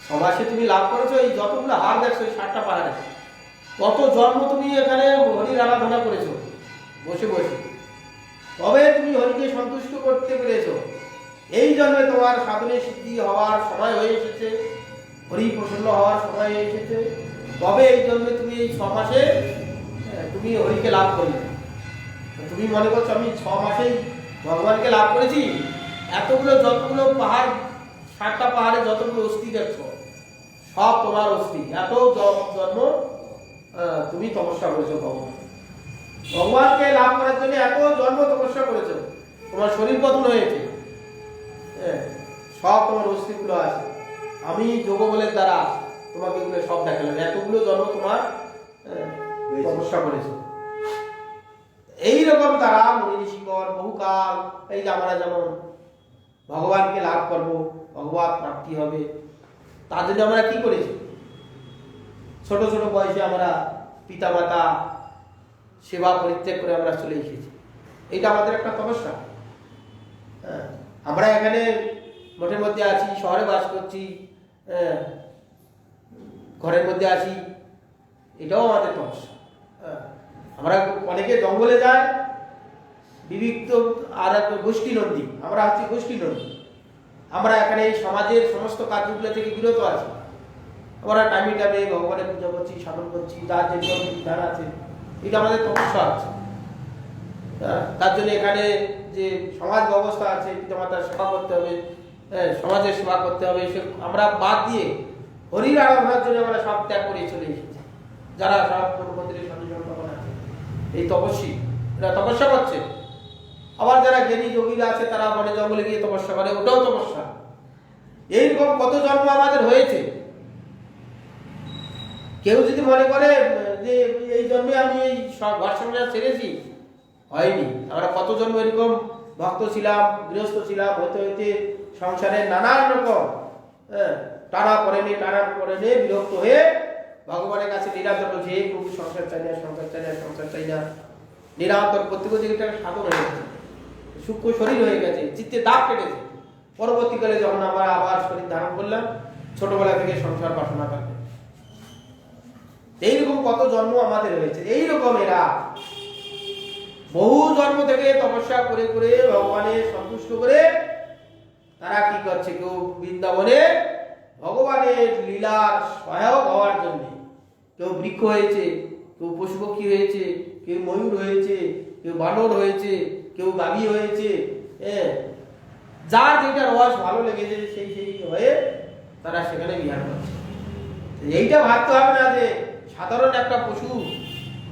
6 মাসে তুমি লাভ করেছো, এই যতগুলো হাড় দেখছো, এই 7টা পাহাড়ে, কত জন্ম তুমি এখানে হরির আরাধনা করেছো বসে বসে, তবে তুমি হরিকে সন্তুষ্ট করতে পেরেছো। এই জন্মে তোমার সাধনে সিদ্ধি হওয়ার সময় হয়ে এসেছে, হরি প্রসন্ন হওয়ার সময় হয়ে এসেছে। তবে এই জন্মে তুমি এই 6 মাসে তুমি হরিকে লাভ করলে। তুমি মনে করছো আমি 6 মাসেই ভগবানকে লাভ করেছি? এতগুলো যতগুলো পাহাড়, 7টা পাহাড়ে যতগুলো অস্থি দেখছো, সব তোমার অস্থি। এত জন্ম তুমি তপস্যা করেছো ভগবানকে লাভ করার জন্য, এত জন্ম তপস্যা করেছো, তোমার শরীর গঠন হয়েছে, সব তোমার অস্থিগুলো আছে। আমি যোগ বলের দ্বারা তোমাকে এগুলো সব দেখালাম, এতগুলো জন্ম তোমার তপস্যা করেছো। এইরকম তারা মুনি ঋষিগণ বহুকাল, এই যে আমরা যেমন ভগবানকে লাভ করবো, ভগবত প্রাপ্তি হবে, তার জন্য আমরা কি করেছি? ছোট ছোট বয়সে আমরা পিতামাতা সেবা পরিত্যাগ করে আমরা চলে এসেছি। এটা আমাদের একটা তপস্যা। আমরা এখানে মঠের মধ্যে আছি, শহরে বাস করছি, ঘরের মধ্যে আছি, এটাও আমাদের তপস্যা। আমরা অনেকে জঙ্গলে যায়, বিবিক্ত আর এক গোষ্ঠী নন্দী, আমরা হচ্ছি গোষ্ঠী নন্দী। আমরা এখানে এই সমাজের সমস্ত কাজগুলো থেকে বিরত আছি। আমরা টাইমে টাইমে ভগবানের পূজা করছি, সাধন করছি, যার যে বিধান আছে, এটা আমাদের তপস্যা আছে। তার জন্য এখানে যে সমাজ ব্যবস্থা আছে, পিতামাতার সেবা করতে হবে, সমাজের সেবা করতে হবে, সে আমরা বাদ দিয়ে হরির আরাধনার জন্য আমরা সব ত্যাগ করে চলে এসেছি। যারা সব মন্দিরের সন্নিধান আছে, এই তপস্বী, এরা তপস্যা করছে। আবার যারা জ্ঞানী যোগীরা আছে, তারা বনে জঙ্গলে গিয়ে তপস্যা করে, ওটাও তপস্যা। এইরকম কত জন্ম আমাদের হয়েছে। কেউ যদি মনে করে যে এই জন্মে আমি এই ঘর সংসার ছেড়েছি, হয়নি। আমরা কত জন্ম এরকম ভক্ত ছিলাম, গৃহস্থ ছিলাম, হইতে হইতে সংসারের নানান রকম টানা পড়ে নিয়ে বিরক্ত হয়ে ভগবানের কাছে নিরান্তর বলছে, এই প্রভু সংসার চাই না, সংসার চাই না, সংসার চাই না, নিরান্তর প্রত্যেক দিকে সাধন হয়ে গেছে, সূক্ষ্ম শরীর হয়ে গেছে, চিত্তে দাগ কেটেছে। পরবর্তীকালে যখন আমরা আবার শরীর ধারণ করলাম, ছোটবেলা থেকে সংসার বাসনা থাকে। এইরকম কত জন্ম আমাদের হয়েছে। এইরকম এরা বহু জন্ম থেকে তপস্যা করে করে ভগবানের সন্তুষ্ট করে তারা কি করছে, কেউ বৃন্দাবনে ভগবানের লীলার সহায়ক হওয়ার জন্য কেউ বৃক্ষ হয়েছে, কেউ পশু পক্ষী হয়েছে, কেউ ময়ূর হয়েছে, কেউ বানর হয়েছে, কেউ গাভী হয়েছে, যার যেটা রস ভালো লেগেছে সেই সেই হয়ে তারা সেখানে বিহার করছে। এইটা ভাবতে হবে না যে সাধারণ একটা পশু,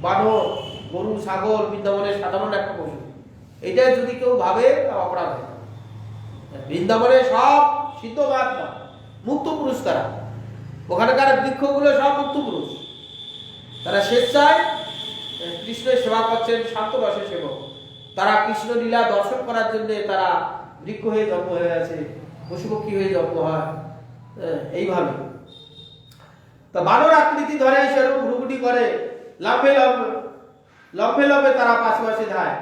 বানর, গরু, ছাগল বৃন্দাবনের সাধারণ একটা পশু, এটা যদি কেউ ভাবে তা অপরাধ হয়। বৃন্দাবনে সব সিদ্ধ মহাত্মা, মুক্ত পুরুষ, তারা ওখানকার বৃক্ষগুলো সব মুক্ত পুরুষ, তারা স্বেচ্ছায় কৃষ্ণের সেবা করছেন, শান্ত রসের সেবক। তারা কৃষ্ণ লীলা দর্শন করার জন্য তারা বৃক্ষ হয়ে জন্ম হয়ে আছে, পশুপক্ষী হয়ে জন্ম হয় এইভাবে। তা বানর আকৃতি ধরে সেরকম ভ্রুকুটি করে, লাফে লম্ফে লম্ফে তারা পাশে পাশে যায়।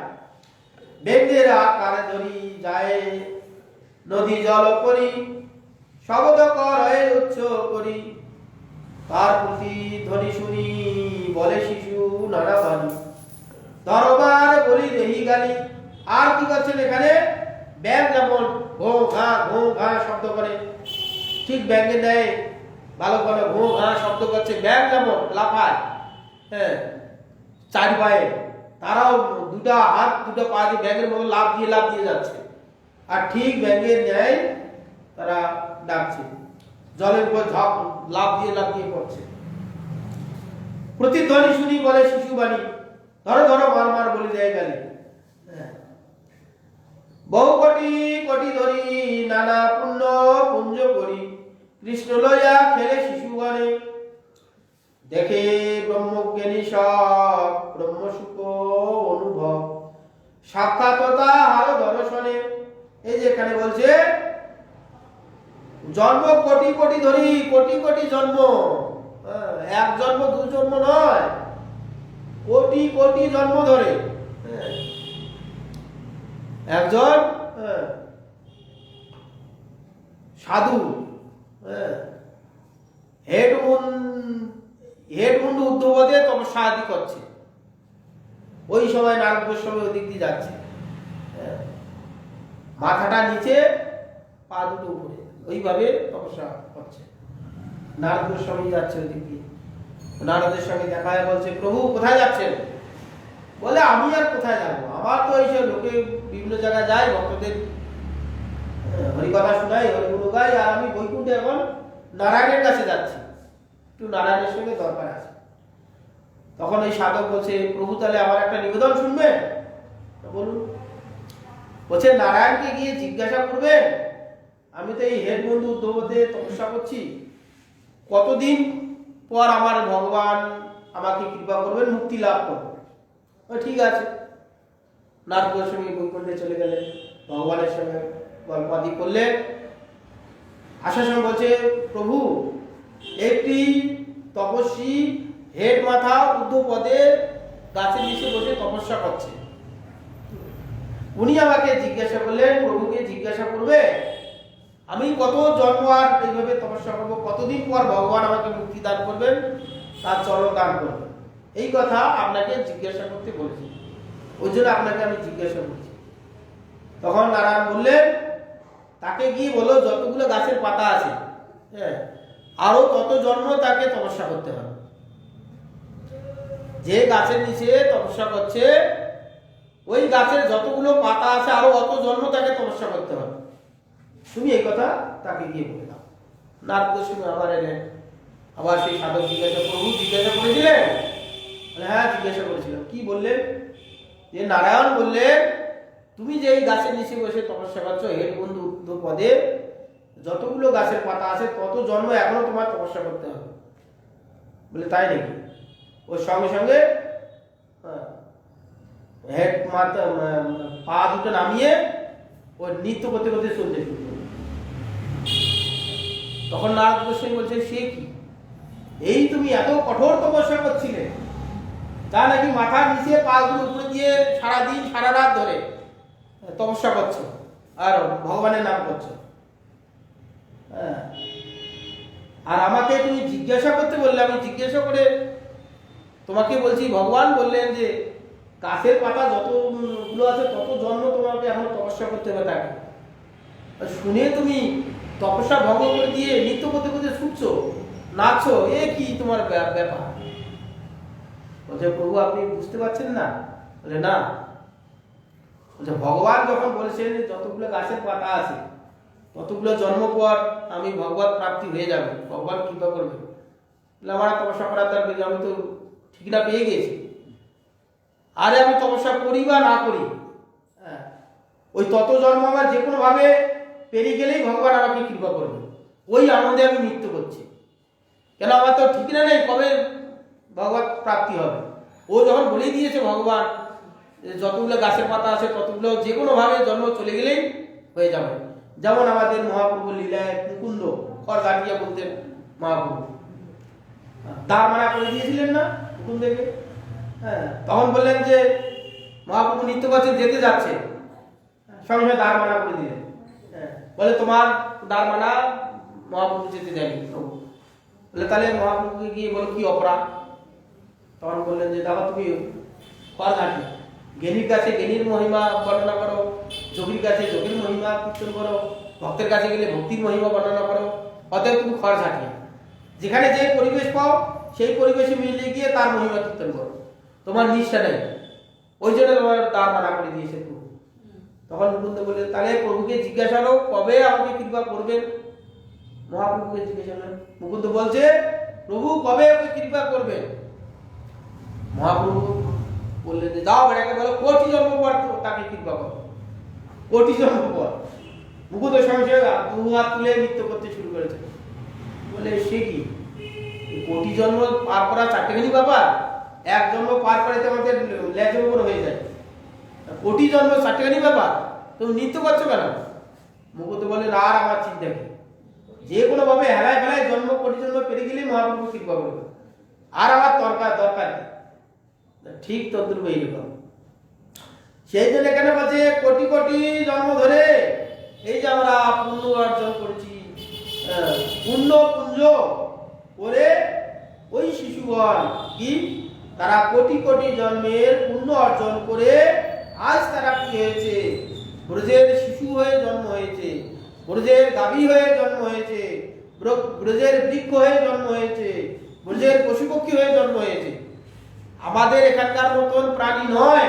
বেগের আকারে ধরি যায় নদী জল করি, শব্দ করে উচ্চ করি, তার প্রতি ধ্বনি শুনি বলে শিশু নানা বাণী, দরবার বলি দেহি গালি। আর কি করছেন এখানে? ব্যাং যেমন ঘো ঘা শব্দ করে, ঠিক ব্যাঙে দেয় ভালো করে ঘো ঘা শব্দ করছে, ব্যাং যেমন লাফায়, চারি পায়ে, তারাও দুটা হাত দুটো পা দিয়ে ব্যাঙের মতো লাফ দিয়ে যাচ্ছে, আর ঠিক ব্যাঙের ন্যায় তারা ডাকছে, জলের উপর ঝাঁপ লাফ দিয়ে পড়ছে। প্রতিধ্বনি শুনি বলে শিশু বাণী, ধরো ধরো মার বলে দেয় গালি। বহু কোটি কোটি ধরি নানা পুণ্য পুঞ্জ করি, কৃষ্ণ লইয়া খেলে শিশুগণে, দেখে ব্রহ্মজ্ঞানী সব ব্রহ্মসুখ অনুভব, সাক্ষাৎতা হার দর্শনে। এই যে এখানে বলছে জন্ম কোটি কোটি ধরি, কোটি কোটি জন্ম, এক জন্ম দু জন্ম নয়, কোটি কোটি জন্ম ধরে একজন সাধু হেড মুন্ডু উদ্ধবদে তপস্যা আদি করছে। ওই সময় নারদ গোস্বামী ওদিক দিয়ে যাচ্ছে, মাথাটা নিচে পা দুটো উপরে, ওইভাবে তপস্যা করছে। নারদ গোস্বামী যাচ্ছে ওদিক দিয়ে, নারদের সঙ্গে দেখা হয়, বলছে প্রভু কোথায় যাচ্ছেন? বলে আমি আর কোথায় যাবো, আমার তো এইসব লোকে বিভিন্ন জায়গায় যায়, ভক্তদের হরিকথা শোনাই, হরিগুলো গাই, আর আমি বৈকুণ্ঠে এখন নারায়ণের কাছে যাচ্ছি, একটু নারায়ণের সঙ্গে দরকার আছে। তখন ওই সাধক বলছে প্রভু তাহলে আমার একটা নিবেদন শুনবেন? বলুন। বলছে নারায়ণকে গিয়ে জিজ্ঞাসা করবেন, আমি তো এই হেড বন্ধু উদ্ধবতে তপস্যা করছি, কতদিন পর আমার ভগবান আমাকে কৃপা করবেন, মুক্তি লাভ করবো। ঠিক আছে। নারদ গোস্বামী বৈকুণ্ঠে চলে গেলেন, ভগবানের সঙ্গে গল্পাদি করলেন। আসার সময় বলছে প্রভু একটি তপস্বী হেড মাথা উদ্ধব পদে গাছের নিচে বসে তপস্যা করছে, উনি আমাকে জিজ্ঞাসা করলেন, প্রভুকে জিজ্ঞাসা করবে আমি কত জন্ম আর এইভাবে তপস্যা করবো, কতদিন পর ভগবান আমাকে মুক্তি দান করবেন, তার চরণ দান করবেন, এই কথা আপনাকে জিজ্ঞাসা করতে বলেছি, ওই জন্য আপনাকে আমি জিজ্ঞাসা করছি। তখন নারায়ণ বললেন তাকে গিয়ে বলো যতগুলো গাছের পাতা আছে, আরো তত জন্ম তাকে তপস্যা করতে হবে। যে গাছের নিচে তপস্যা করছে ওই গাছের যতগুলো পাতা আছে আরো অত জন্ম তাকে তপস্যা করতে হবে, তুমি এই কথা তাকে গিয়ে বলে দাও। নারদ গোস্বামী আবার এলেন, আবার সেই সাধক জিজ্ঞাসা, প্রভু জিজ্ঞাসা করেছিলেন? হ্যাঁ জিজ্ঞাসা করেছিলাম। কি বললেন? যে নারায়ণ বললেন তুমি যে এই গাছের নিচে বসে তপস্যা করছো, হেড বন্ধু উদ্ধব পদে যতগুলো গাছের পাতা আছে তত জন্ম এখনো তোমার তপস্যা করতে হবে। বলে তাই নাকি? ওর সঙ্গে সঙ্গে হেড মাথা পা দুটো নামিয়ে ওর নৃত্য করতে করতে চলতে শুরু করল। তখন নারদ গোস্বামী বলছে সে কি, এই তুমি এত কঠোর তপস্যা করছিলে, তা নাকি মাথার নিচে পা গুলো উপরে দিয়ে সারাদিন সারা রাত ধরে তপস্যা করছো আর ভগবানের নাম করছো, আর আমাকে তুমি জিজ্ঞাসা করতে বললে, আমি জিজ্ঞাসা করে তোমাকে বলছি ভগবান বললেন যে গাছের পাতা যতগুলো আছে তত জন্ম তোমাকে এখন তপস্যা করতে হবে তাকে, শুনে তুমি তপস্যা ভঙ্গ করে দিয়ে নৃত্য করতে করতে ছুটছো নাচছো, এ কি তোমার ব্যাপার? বলছে প্রভু আপনি বুঝতে পারছেন না? বলে না, বলছে ভগবান যখন বলেছেন যতগুলো গাছের পাতা আছে ততগুলো জন্ম পর আমি ভগবত প্রাপ্তি হয়ে যাবে, ভগবান কৃপা করবে। আমার তপস্যা করার দরকার নেই, আমি তো ঠিকটা পেয়ে গেছি। আরে আমি তপস্যা করি বা না করি, হ্যাঁ, ওই তত জন্ম আমার যে কোনোভাবে পেরিয়ে গেলেই ভগবান আমাকে কৃপা করবে, ওই আনন্দে আমি নৃত্য করছি। কেন আমার তো ঠিক না নেই কবে ভগবত প্রাপ্তি হবে। ও যখন বলেই দিয়েছে ভগবান যতগুলো গাছের পাতা আছে ততগুলো যে কোনোভাবে জন্ম চলে গেলেই হয়ে যাবে। যেমন আমাদের মহাপ্রভু লীলায় মুকুন্দ খড় গাঁটিয়া বলতেন মহাপ্রভু, দাঁড় মানা করে দিয়েছিলেন না মুকুন্দকে। হ্যাঁ, তখন বললেন যে মহাপ্রভু নৃত্য করছে, যেতে যাচ্ছে, সঙ্গে সঙ্গে দাঁড় মানা করে দিলেন। হ্যাঁ, বলে তোমার দাঁড় মানা মহাপ্রভু যেতে দেয়নি প্রভু। বলে তাহলে মহাপ্রভুকে গিয়ে বলো কি অপরাধ। তখন বললেন যে দাদা তুমি খড় গাঁটিয়া, জ্ঞানীর কাছে জ্ঞানীর মহিমা বর্ণনা করো, যোগীর কাছে যোগীর মহিমা কীর্তন করো, ভক্তের কাছে গেলে ভক্তির মহিমা বর্ণনা করো, অতএব তুমি খড় ঝাঁটিয়া যেখানে যে পরিবেশ পাও সেই পরিবেশে মিলিয়ে গিয়ে তার মহিমা কীর্তন করো, তোমার নিষ্ঠা নেই, ওই জন্য তোমার তার মানা করে দিয়েছে প্রভু। তখন মুকুন্দ বলে তাহলে প্রভুকে জিজ্ঞাসা করো কবে আমাকে কৃপা করবেন। মহাপ্রভুকে জিজ্ঞাসা করেন, মুকুন্দ বলছে প্রভু কবে আমাকে কৃপা করবেন। মহাপ্রভু বললেন যে যাও বেড়াকে বলো কোটি জন্ম পর তাকে কৃপা করো, কোটি জন্ম পর। মুকুন্দ সঙ্গে দু হাত তুলে নৃত্য করতে শুরু করেছে। বলে সে কি কোটি জন্ম পার করা চারটেখানি ব্যাপার, এক জন্ম পার করে তো আমাদের লেজের উপর হয়ে যায়, কোটি জন্ম চারটেখানি ব্যাপার, তুমি নৃত্য করছো কেন। মুকুন্দ বলে আর আমার চিন্তা কি, যে কোনো ভাবে হেলায় ফেলায় জন্ম কোটি জন্ম পেরে গেলেই মহাপ্রভু কৃপা করবে, আর আমার দরকার কি। ঠিক তদ্রূপ এইরকম। সেই জন্য এখানে বলছে কোটি কোটি জন্ম ধরে এই যে আমরা পুণ্য অর্জন করেছি, পুণ্য পুঞ্জ করে ওই শিশুগণ কি তারা কোটি কোটি জন্মের পুণ্য অর্জন করে আজ তারা কি হয়েছে, ব্রজের শিশু হয়ে জন্ম হয়েছে, ব্রজের গাভী হয়ে জন্ম হয়েছে, ব্রজের বৃক্ষ হয়ে জন্ম হয়েছে, ব্রজের পশুপক্ষী হয়ে জন্ম হয়েছে। আমাদের এখানকার মতন প্রাণী নয়,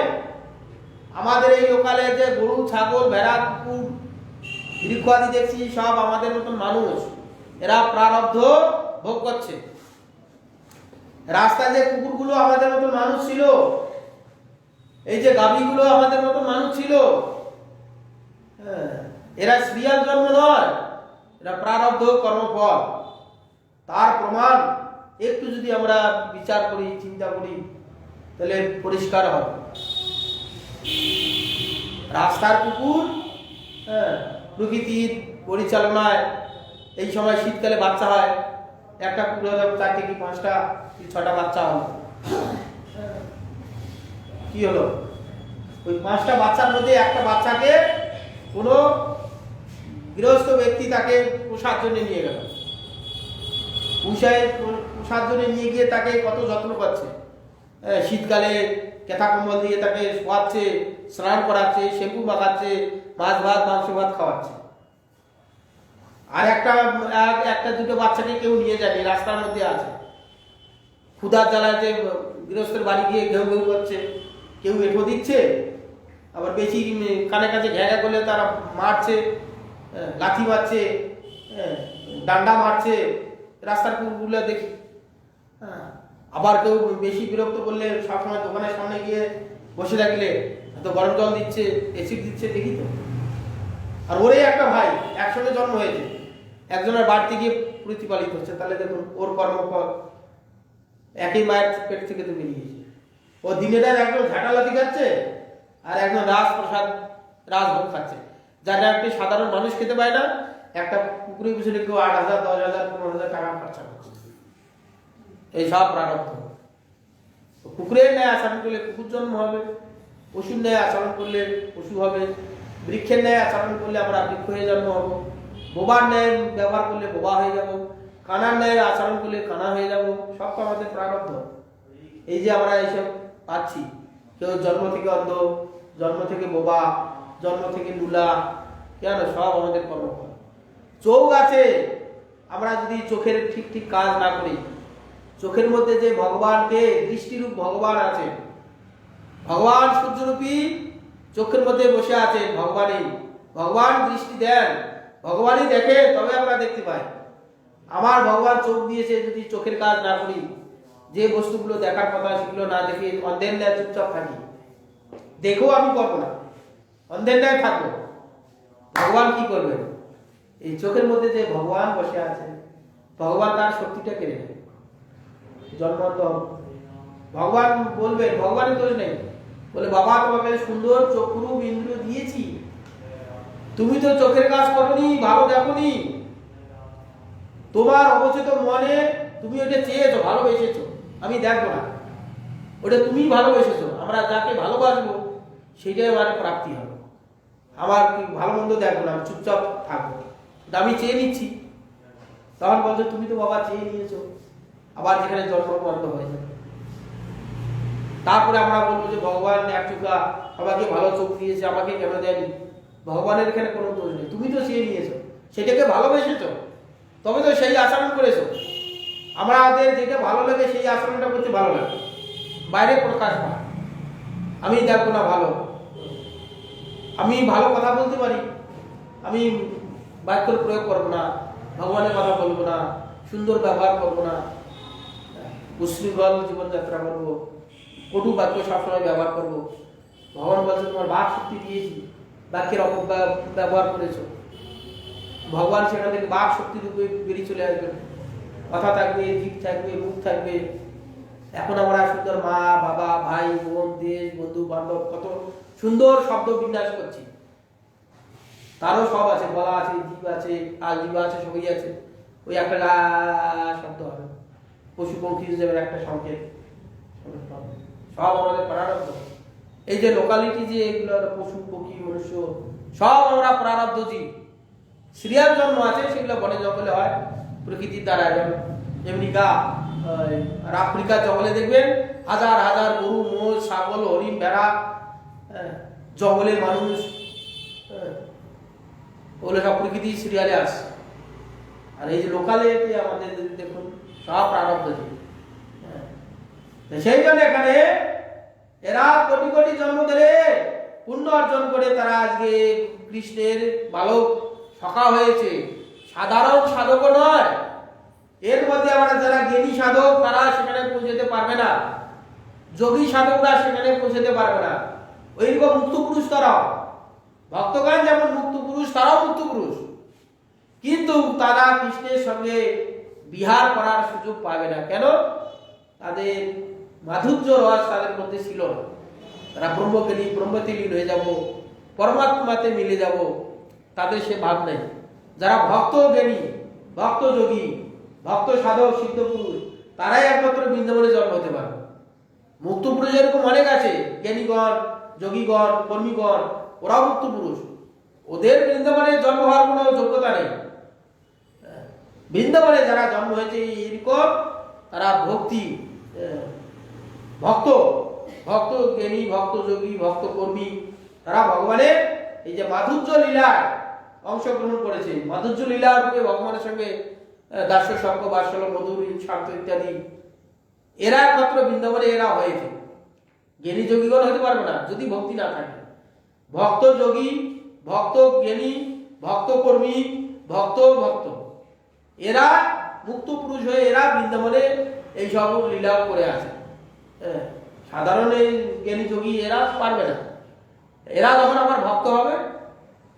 আমাদের এই লোকালে যে গরু ছাগল ভেড়া কুকুর বৃক্ষ আদি দেখছি সব আমাদের মতন মানুষ, এরা প্রারব্ধ ভোগ করছে। রাস্তায় যে কুকুরগুলো আমাদের মতন মানুষ ছিল, এই যে গাভীগুলো আমাদের মতন মানুষ ছিল, এরা সিরিয়াল জন্ম নয়, এরা প্রারব্ধ কর্মফল। তার প্রমাণ একটু যদি আমরা বিচার করি চিন্তা করি তাহলে পরিষ্কার হবে। রাস্তার কুকুর প্রকৃতির পরিচালনায় এই সময় শীতকালে বাচ্চা হয়, একটা কুকুর 4টে কি 5টা কি 6টা বাচ্চা হলো, কি হলো ওই 5টা বাচ্চার মধ্যে একটা বাচ্চাকে কোনো গৃহস্থ ব্যক্তি তাকে পোষার জন্য নিয়ে গেল, পোষার জন্য নিয়ে গিয়ে তাকে কত যত্ন করছে, শীতকালে কেথা কম্বল দিয়ে তাকে শোয়াচ্ছে, স্নান করাচ্ছে, শ্যাম্পু মাখাচ্ছে, মাছ ভাত মাংস ভাত খাওয়াচ্ছে। আর একটা দুটো বাচ্চাকে কেউ নিয়ে যায়নি, রাস্তার মধ্যে আছে, ক্ষুধার জ্বালায় যে গৃহস্থের বাড়ি গিয়ে ঘেউ ঘেউ করছে, কেউ এঁঠো দিচ্ছে, আবার বেশি কানে কাছে ঘেঁঘা করলে তারা মারছে, লাথি মারছে, ডান্ডা মারছে, রাস্তার কুকুরগুলো দেখি। আবার কেউ বেশি বিরক্ত করলে সবসময় দোকানের সামনে গিয়ে বসে থাকলে তো গরম জল দিচ্ছে, এসিড দিচ্ছে, দেখি তো। আর ওরে একটা ভাই একসঙ্গে জন্ম হয়েছে, একজনের বাড়িতে গিয়ে প্রতিপালিত হচ্ছে, তাহলে দেখুন ওর কর্মফল একই মায়ের পেট থেকে তো বেরিয়েছে। ও দিনে দেয় একজন ঝাঁটালাতি খাচ্ছে আর একজন রাজপ্রসাদ রাজভোগ খাচ্ছে, যারা একটি সাধারণ মানুষ খেতে পায় না। একটা কুকুরের পিছনে কেউ 8,000 10,000 15,000 টাকা খরচা করছে। এই সব প্রারব্ধ। কুকুরের ন্যায় আচরণ করলে কুকুর জন্ম হবে, পশুর ন্যায় আচরণ করলে পশু হবে, বৃক্ষের ন্যায় আচরণ করলে আমরা বৃক্ষ হয়ে জন্ম হবো, বোবার ন্যায় ব্যবহার করলে বোবা হয়ে যাব, কানার ন্যায় আচরণ করলে কানা হয়ে যাব। সব তো আমাদের প্রারব্ধ। এই যে আমরা এইসব পাচ্ছি, কেউ জন্ম থেকে অন্ধ, জন্ম থেকে বোবা, জন্ম থেকে লুলা, কেন সব আমাদের কর্মফল। চোখ আছে, আমরা যদি চোখের ঠিক ঠিক কাজ না করি, চোখের মধ্যে যে ভগবানকে দৃষ্টিরূপ ভগবান আছে, ভগবান সূর্যরূপী চোখের মধ্যে বসে আছে ভগবানই, ভগবান দৃষ্টি দেন, ভগবানই দেখে তবে আমরা দেখতে পাই। আমার ভগবান চোখ দিয়েছে, যদি চোখের কাজ না করি, যে বস্তুগুলো দেখার কথা সেগুলো না দেখে অন্ধের ন্যায় চুপচাপ থাকি, দেখেও আমি করবো না, অন্ধের ন্যায় থাকবো, ভগবান কি করবেন? এই চোখের মধ্যে যে ভগবান বসে আছে, ভগবান তার শক্তিটা কেড়ে নেয়। জন্মান্ত ভগবান বলবেন, ভগবানের দোষ নেই, বলে বাবা তোমাকে সুন্দর চক্ষু ইন্দ্রিয় দিয়েছি, তুমি তো চোখের কাজ করনি, ভালো দেখোনি, তোমার অবচেতন মনে তুমি ওটা চেয়েছো, ভালোবেসেছো, আমি দেখবো না, ওটা তুমি ভালোবেসেছো, আমরা যাকে ভালোবাসবো সেটাই আমার প্রাপ্তি হবে, আমার ভালো মন্দ দেখবো না, আমি চুপচাপ থাকবো, আমি চেয়ে নিচ্ছি। তখন বলছো তুমি তো বাবা চেয়ে নিয়েছো, আবার যেখানে জন্ম বন্ধ হয়ে যাবে। তারপরে আমরা বলবো যে ভগবান এক চোখা আমাকে ভালো চোখ দিয়েছে, আমাকে কেন দেয়নি? ভগবানের এখানে কোনো দোষ নেই, তুমি তো চেয়ে নিয়েছো, সেটাকে ভালোবেসেছো, তবে তো সেই আচরণ করেছো। আমাদের যেটা ভালো লাগে সেই আচরণটা করতে ভালো লাগে, বাইরে প্রকাশ পায়। আমি দেখবো না ভালো, আমি ভালো কথা বলতে পারি, আমি বাক্যের প্রয়োগ করবো না, ভগবানের কথা বলবো না, সুন্দর ব্যবহার করবো না, উশৃঙ্খল জীবনযাত্রা করবো, কটু বাক্য সবসময় ব্যবহার করবো। ভগবান বলছে তোমার বাক শক্তি দিয়েছি, বাক্যের ব্যবহার করেছো, ভগবান সেখান থেকে বাক শক্তি রূপে বেরিয়ে চলে আসবেন, কথা থাকবে, জিভ থাকবে, মুখ থাকবে। এখন আমরা সুন্দর মা বাবা ভাই বোন দেশ বন্ধু বান্ধব কত সুন্দর শব্দ বিন্যাস করছি, তারও সব আছে, গলা আছে, জীব আছে, জিবা আছে, সবই আছে, ওই একটা গা শব্দ হবে, পশু পক্ষী হিসেবে একটা সংকেত, সব আমাদের প্রারব্ধ। এই যে লোকালিটি যে এগুলো পশু পক্ষী মনুষ্য সব আমরা প্রারব্ধ জীব, সিরিয়াল জন্ম আছে, সেগুলো বনে জঙ্গলে হয় প্রকৃতির দ্বারা। যেমনি আর আফ্রিকার জঙ্গলে দেখবেন হাজার হাজার গরু মোষ ছাগল হরিণ ভেড়া, জঙ্গলের মানুষ, ওগুলো সব প্রকৃতি সিরিয়ালে আসে। আর এই যে লোকালে আমাদের দেখুন সব প্রারব্ধ জীব। সেই জন্য এখানে এরা কোটি কোটি জন্ম ধরে পুণ্য অর্জন করে তারা আজকে কৃষ্ণের বালক সখা হয়েছে, সাধারণ সাধক নয়। এর মধ্যে আমরা যারা জ্ঞানী সাধক তারা সেখানে পৌঁছতে পারবে না, যোগী সাধকরা সেখানে পৌঁছতে পারবে না। ওইরকম মুক্ত পুরুষ তারাও, ভক্তগণ যেমন মুক্ত পুরুষ তারাও মুক্ত পুরুষ, কিন্তু তারা কৃষ্ণের সঙ্গে বিহার করার সুযোগ পাবে না। কেন? তাদের মাধুর্য রস তাদের মধ্যে ছিল না। তারা ব্রহ্মজ্ঞানী, ব্রহ্মতে লীন হয়ে যাব, পরমাত্মাতে মিলে যাব, তাদের সে ভাব নেই। যারা ভক্ত জ্ঞানী, ভক্ত যোগী, ভক্ত সাধক সিদ্ধ পুরুষ, তারাই একমাত্র বৃন্দাবনে জন্ম হতে পারে। মুক্ত পুরুষ এরকম অনেক আছে, জ্ঞানীগণ, যোগীগণ, কর্মীগণ, ওরাও মুক্ত পুরুষ, ওদের বৃন্দাবনে জন্ম হওয়ার কোনো যোগ্যতা নেই। বৃন্দাবনে যারা জন্ম হয়েছে এরকম তারা ভক্তি ভক্ত, ভক্ত জ্ঞানী, ভক্ত যোগী, ভক্ত কর্মী, তারা ভগবানের এই যে মাধুর্য লীলায় অংশগ্রহণ করেছে। মাধুর্য লীলা রূপে ভগবানের সঙ্গে দাস্য সর্গ বাৎসল্য মধুর শান্ত ইত্যাদি, এরা একমাত্র বৃন্দাবনে এরা হয়েছে। জ্ঞানী যোগীগণ হতে পারবে না যদি ভক্তি না থাকে। ভক্ত যোগী, ভক্ত জ্ঞানী, ভক্ত কর্মী, ভক্ত ভক্ত, এরা মুক্ত পুরুষ হয়ে এরা বৃন্দাবনে এই সব লীলা করে আছে। সাধারণ এই জ্ঞানী যোগী এরা পারবে না। এরা যখন আবার ভক্ত হবে,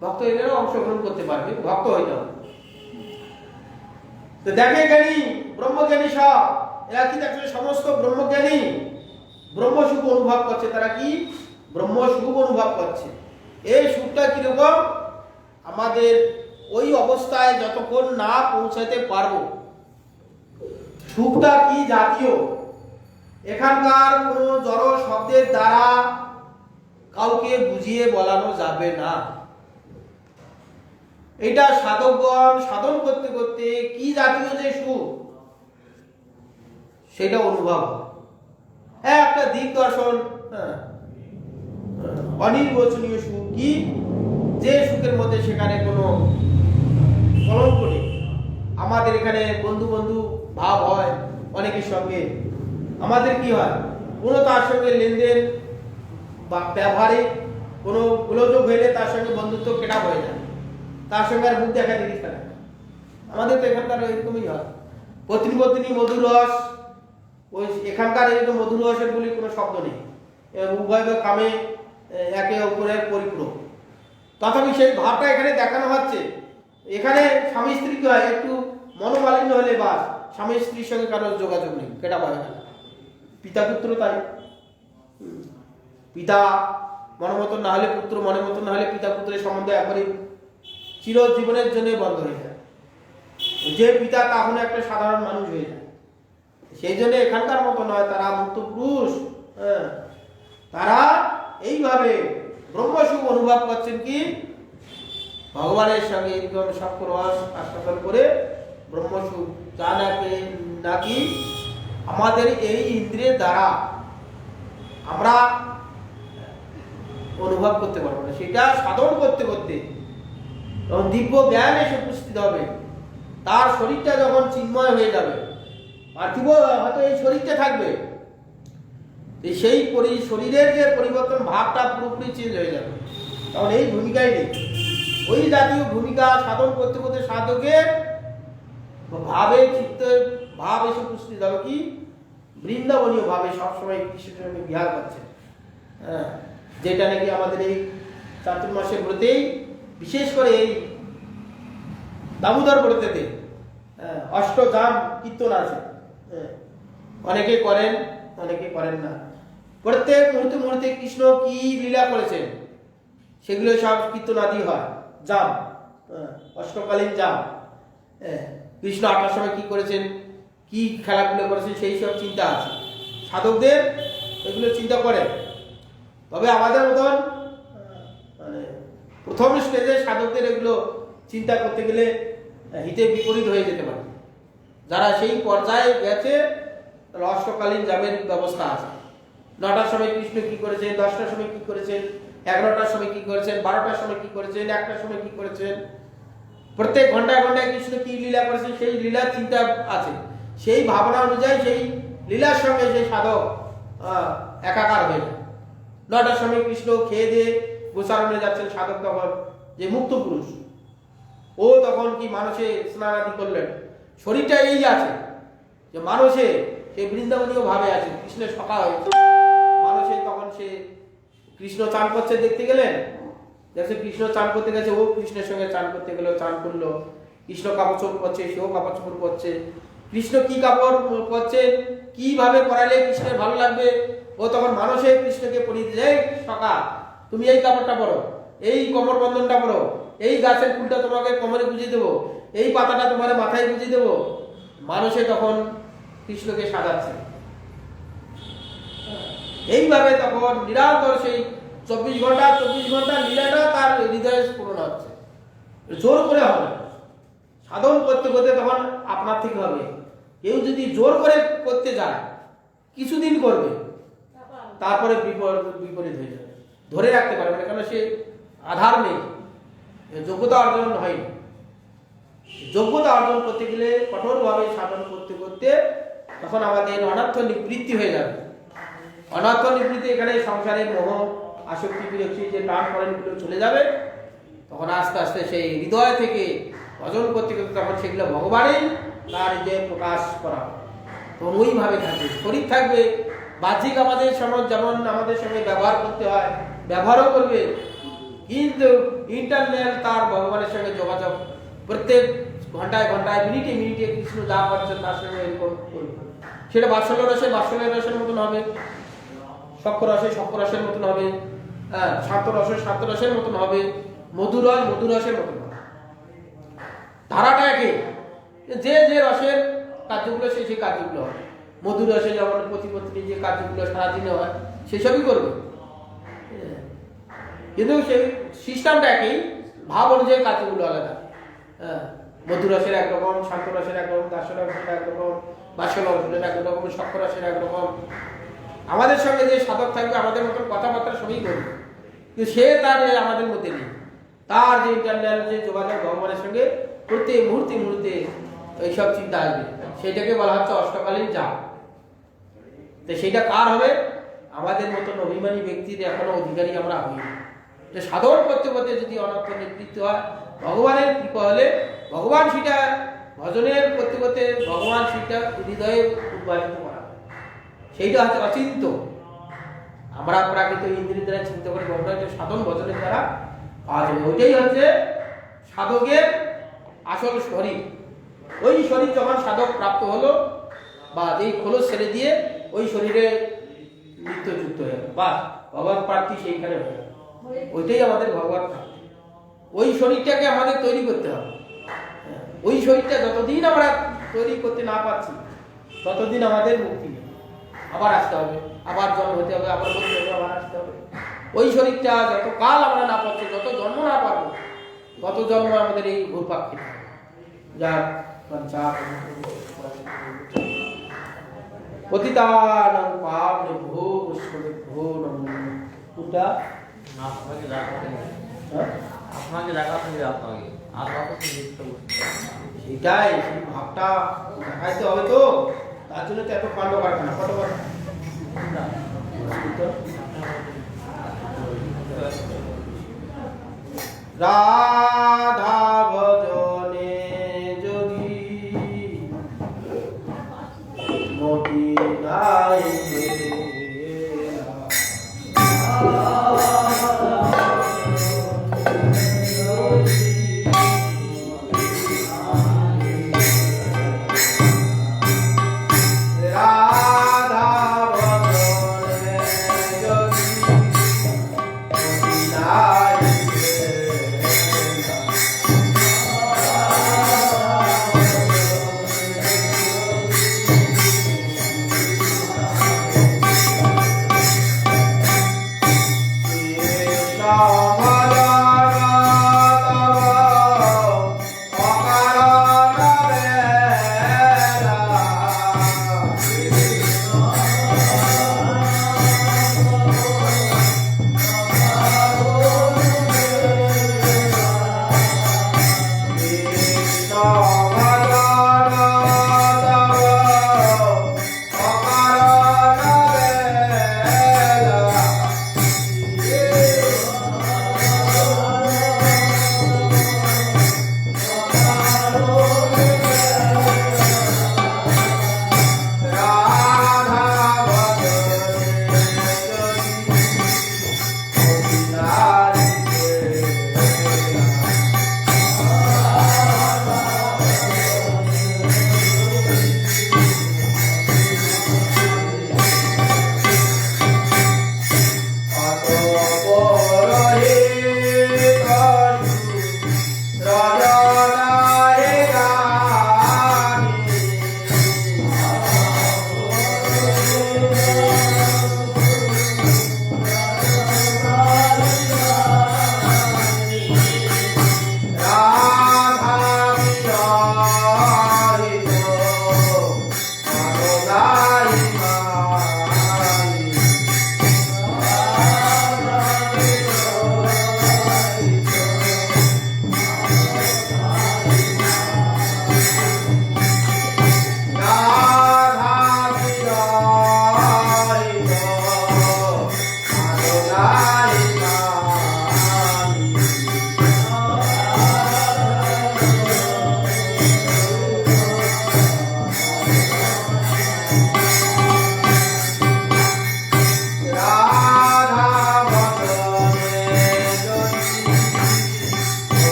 ভক্ত এদেরও অংশগ্রহণ করতে পারবে, ভক্ত হইতে হবে। তো দেখে জ্ঞানী, ব্রহ্মজ্ঞানী সব এরা কি দেখছে? সমস্ত ব্রহ্মজ্ঞানী ব্রহ্মসুখ অনুভব করছে। তারা কি ব্রহ্মসুখ অনুভব করছে। এই সুখটা কিরকম? আমাদের ওই অবস্থায় যতক্ষণ না পৌঁছাতে পারবো, সুখটা কি জাতীয়, এখানকার কোনো জড় শব্দের দ্বারা কাউকে বুঝিয়ে বলানো যাবে না। এটা সাধকগণ সাধন করতে করতে কি জাতীয় যে সুখ সেটা অনুভব হয়। একটা দিক দর্শন, অনির্বচনীয় সুখ, কি যে সুখের মধ্যে সেখানে কোনো কলঙ্ক নেই। আমাদের এখানে বন্ধু বন্ধু ভাব হয় অনেকের সঙ্গে, আমাদের কি হয়? কোনো তার সঙ্গে লেনদেন বা ব্যবহারে কোনো গোলযোগ হইলে তার সঙ্গে বন্ধুত্ব কেটা হয়ে যায়, তার সঙ্গে আর মুখ দেখা দেখি থাকে। আমাদের তো এখানকার এরকমই হয়, পত্নী পত্নী মধুর রস, ওই এখানকার এরকম মধুর রসের বলে কোনো শব্দ নেই, উভয় কামে একে অপরের পরিপূরক। তথাপি সেই ভাবটা এখানে দেখানো হচ্ছে। এখানে স্বামী স্ত্রীকে হয় একটু মনোমালিন্য হলে বা স্বামী স্ত্রীর সঙ্গে কারোর যোগাযোগ নেই, কেটা হয় না। পিতা পুত্র তাই, পিতা মনমতন না হলে পুত্র মনের মতন না হলে পিতা পুত্রের সম্বন্ধে একবারে চিরজীবনের জন্য বন্ধ হয়ে যায়। যে পিতা তখন একটা সাধারণ মানুষ হয়ে যায়। সেই জন্য এখানকার মতো নয়, তারা মুক্ত পুরুষ, তারা এইভাবে ব্রহ্মসুখ অনুভব করছেন কি ভগবানের সঙ্গে এরকম সক্ষ রস আস্বাদন করে ব্রহ্মসুখ, যা নাকি আমাদের এই ইন্দ্রিয়ের দ্বারা আমরা অনুভব করতে পারবো না। সেটা সাধন করতে করতে যখন দিব্য জ্ঞান এসে উপস্থিত হবে, তার শরীরটা যখন চিন্ময় হয়ে যাবে, পার্থিব হয়তো এই শরীরটা থাকবে, সেই শরীরের যে পরিবর্তন ভাবটা পুরোপুরি চেঞ্জ হয়ে যাবে, তখন এই ভূমিকাই নেই। ওই জাতীয় ভূমিকা সাধন করতে করতে সাধকের ভাবে চিত্তে ভাব এসে উপস্থিত হবে কি বৃন্দাবনীয় ভাবে সবসময় কৃষ্ণের সঙ্গে বিহার করছে। যেটা নাকি আমাদের এই চাতুর্মাসের ব্রতেই, বিশেষ করে এই দামোদর ব্রতেতে অষ্টযাম কীর্তন আছে, অনেকে করেন অনেকে করেন না। প্রত্যেক মুহূর্তে মুহূর্তে কৃষ্ণ কি লীলা করেছেন সেগুলো সব কীর্তনাদি হয়, জাম, অষ্টকালীন জাম। কৃষ্ণ ৮টার সময় কি করেছেন, কি খেলাধুলো করেছেন, সেই সব চিন্তা আছে সাধকদের, এগুলো চিন্তা করে। তবে আমাদের মতন মানে প্রথম স্টেজে সাধকদের এগুলো চিন্তা করতে গেলে হিতে বিপরীত হয়ে যেতে পারে। যারা সেই পর্যায়ে গেছে তারা অষ্টকালীন জামের ব্যবস্থা আছে। ৯টার সময় কৃষ্ণ কি করেছেন, 10টার সময় কি করেছেন, 11টার সময় কি করেছেন, 12টার সময় কি করেছেন, 1টার সময় কি করেছেন, প্রত্যেক ঘন্টায় ঘন্টায় কৃষ্ণ কি লীলা করেছেন সেই লীলার চিন্তা আছে। সেই ভাবনা অনুযায়ী সেই লীলার সঙ্গে সেই সাধক একাকার হয়ে যায়। ৯টার সময় কৃষ্ণ খেয়ে দিয়ে গোসারণে যাচ্ছেন, সাধক তখন যে মুক্ত পুরুষ, ও তখন কি মানুষে স্নান আদি করলেন, শরীরটা এই আছে যে মানুষে সে বৃন্দাবনীয় ভাবে আছে, কৃষ্ণের সখা হয়েছে মানুষে। তখন সে কৃষ্ণ চান করছে দেখতে গেলেন, দেখছে কৃষ্ণ চান করতে গেছে, ও কৃষ্ণের সঙ্গে চান করতে গেল, চান করলো। কৃষ্ণ কাপড় চোপড় করছে, সেও কাপড় চোপড় করছে। কৃষ্ণ কি কাপড় করছে, কিভাবে পরালে কৃষ্ণের ভালো লাগবে, ও তখন মানুষে কৃষ্ণকে পরিয়ে দিচ্ছে, সখা তুমি এই কাপড়টা পরো, এই কোমর বন্ধনটা পরো, এই গাছের ফুলটা তোমাকে কোমরে গুঁজে দেবো, এই পাতাটা তোমার মাথায় গুঁজে দেবো। মানুষে তখন কৃষ্ণকে সাজাচ্ছে। এইভাবে তখন নিরন্তর সেই 24 ঘন্টা লীলাটা তার হৃদয়ে স্ফুরণ হচ্ছে। জোর করে হবে সাধন করতে করতে তখন আপনার থেকে হবে। কেউ যদি জোর করে করতে যায় কিছুদিন করবে, তারপরে বিপরীত হয়ে যাবে, ধরে রাখতে পারবে না, কারণ সে আধার নেই, যোগ্যতা অর্জন হয়নি। যোগ্যতা অর্জন করতে গেলে কঠোরভাবে সাধন করতে করতে তখন আমাদের অনর্থ নিবৃত্তি হয়ে যাবে। অনর্থ নিবৃত্তি এখানে সংসারের মোহ আসক্তি বিরক্তি যে টান করেনগুলো চলে যাবে। তখন আস্তে আস্তে সেই হৃদয় থেকে ভজন করতে করতে তখন সেগুলো ভগবানের তার হৃদয়ে প্রকাশ করা। তখন ওইভাবে থাকবে, শরীর থাকবে, বাহ্যিক আমাদের সমাজ যেমন আমাদের সঙ্গে ব্যবহার করতে হয় ব্যবহারও করবে, কিন্তু ইন্টারনাল তার ভগবানের সঙ্গে যোগাযোগ প্রত্যেক ঘন্টায় ঘন্টায় মিনিটে মিনিটে কৃষ্ণ যা করছেন তার সঙ্গে এরকম করবে। সেটা বাৎসল্য রসের মতন হবে, সক্ষ রসের মতন হবে, শান্ত রসের মতন হবে, মধুর রসের মতন হবে। ধারাটা একই, যে যে রসের কার্যগুলো সেই কার্যগুলো হয়। মধুর রসে যেমন প্রতিপত্তি যে কার্যগুলো সারাদিনে হয় সেসবই করবে, কিন্তু সেই সিস্টেমটা একই, ভাব অনুযায়ী কার্যগুলো আলাদা। মধুর রসের একরকম, শান্ত রসের একরকম, দাস্য রসের একরকম, বাৎসল্য রসের একরকম, সক্ষ রসের একরকম। আমাদের সঙ্গে যে সাধক থাকবে আমাদের মতন কথাবার্তা সবই করবে, কিন্তু সে তার আমাদের মধ্যে নেই। তার যে ইন্টারনাল যে যোগাযোগ ভগবানের সঙ্গে প্রত্যেক মুহূর্তে মুহূর্তে এইসব চিন্তা আসবে, সেটাকে বলা হচ্ছে অষ্টকালীন জাপ। তো সেইটা কার হবে? আমাদের মতন অভিমানী ব্যক্তির এখনো অধিকারী আমরা হইনি। যে সাধন করতে করতে যদি অনর্থ নিবৃত্তি হয়, ভগবানের কৃপা হলে ভগবান সেটা ভজনের করতে করতে ভগবান সেটা হৃদয়ে উদ্ভাসিত করা, সেইটা হচ্ছে অচিন্ত। আমরা প্রাকৃত ইন্দ্রিয় দ্বারা চিন্তা করি, ভগবান সাধন ভজনের দ্বারা কাজ হবে। ওইটাই হচ্ছে সাধকের আসল শরীর। ওই শরীর যখন সাধক প্রাপ্ত হলো, বা এই খোলস ছেড়ে দিয়ে ওই শরীরে নিত্যযুক্ত হয়ে গেল, বা ভগবান প্রাপ্তি সেইখানে হয়ে গেল। ওইটাই আমাদের ভগবান প্রাপ্তি। ওই শরীরটাকে আমাদের তৈরি করতে হবে। ওই শরীরটা যতদিন আমরা তৈরি করতে না পারছি, ততদিন আমাদের মুক্তি নেই। আবার আসতে হবে, আবার জন্ম হতে হবে, আবার বলতে হবে, আবার আসতে হবে। ওই শরীরটা যত কাল আমরা না পাচ্ছি, যত জন্ম না পারবো, তত জন্ম আমাদের এই ঘুরপাক খেতে হবে। যার পতিতানাং পাবনেভ্যো বৈষ্ণবেভ্যো নমো নমঃ। কোনটা? আপনাকে দেখাতে হবে, হ্যাঁ? আপনাকে দেখাতে হবে, আপনাকে আর কত কি লিখতে হবে? সেটাই, সেই ভাবটা দেখাইতে হবে তো, তার জন্য তো এত কাণ্ড কারখানা। কত রাধা ভজনে যদি মতি নাই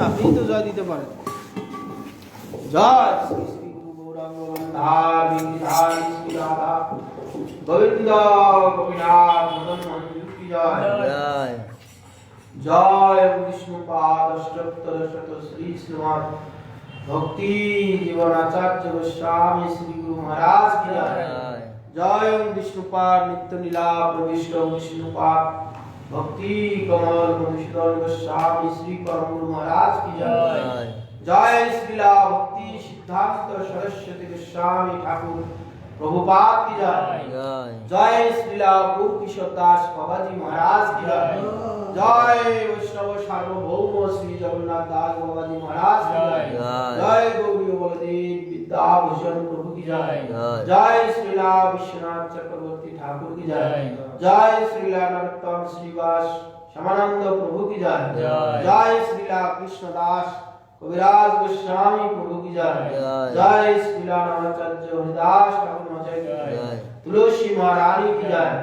আপনি তো জয় দিতে পারেন। জয় শ্রী শ্রী গুরু গৌরাঙ্গ বন্ধার বিহার শ্রী রাধা গোবিন্দ গোপীনাথ মদন মোহন কি জয়। জয় জয় বিষ্ণুপাদ অষ্টোত্তর শত শ্রী শ্রীমৎ ভক্তি জীবনাচার্য গোস্বামী শ্রী গুরু মহারাজ কি জয়। জয় জয় বিষ্ণুপাদ নিত্য লীলা প্রবিষ্ট বিষ্ণুপাদ भक्ति कमल मधुसूदन गोस्वामी श्री परम गुरु महाराज की जय। जय जय श्रीला भक्ति सिद्धांत सरस्वती गोस्वामी ठाकुर प्रभुपाद की जय। जय जय श्रीला गुरु किशोर दास बाबाजी महाराज की जय। जय वैष्णव सार्वभौम श्री जगन्नाथ दास बाबाजी महाराज की जय। जय गौरी बलदेव विद्याभूषण प्रभु की जय। जय श्रीला विश्वनाथ चक्रवर्ती ठाकुर की जय। जय श्रीला नरोत्तम श्रीवास श्यामानंद प्रभु की जय। जय श्रीला कृष्णदास कविराज गोस्वामी प्रभु की जय। जय श्रीला नामाचार्य हरिदास ठाकुर महाराज की जय। तुलसी महारानी की जय।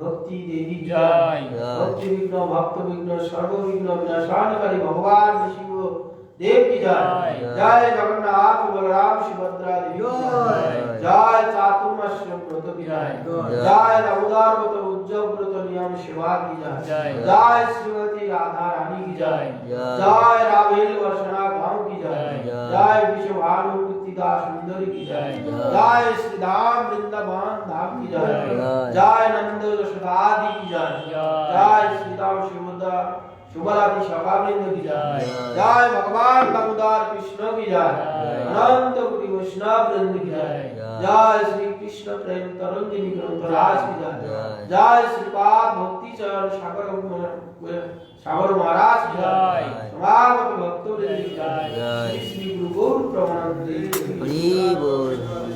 भक्ति देवी की जय। भक्ति विघ्न भक्त विघ्न सर्व विघ्न विनाशनकारी भगवान शिव देव की जय। जय जगन्नाथ बलराम सुभद्रा देवी की जय। जय चातुर्मास्य व्रत की जय। जय दामोदर व्रत उज्जव व्रत नियम सेवा की जय। जय श्रीमती राधा रानी की जय। जय रावेल वर्षना गांव की जय। जय विश्वभानु कीर्तिदास सुंदरी की जय। जय श्री धाम वृंदावन धाम की जय। जय नंद यशोदादि की जय। जय श्री राम सुभद्रा सुमलापि सखावृंद की जय जय भगवान दामोदर कृष्ण की जय अनंत कोटि वैष्णव वृंद की जय जय श्री कृष्ण प्रेम तरंगिनी ग्रंथराज की जय जय श्रीपाद भक्ति चरण सागर महाराज की जय समागत भक्तों की जय श्री गुरु गौर प्रमानंद हरि बोल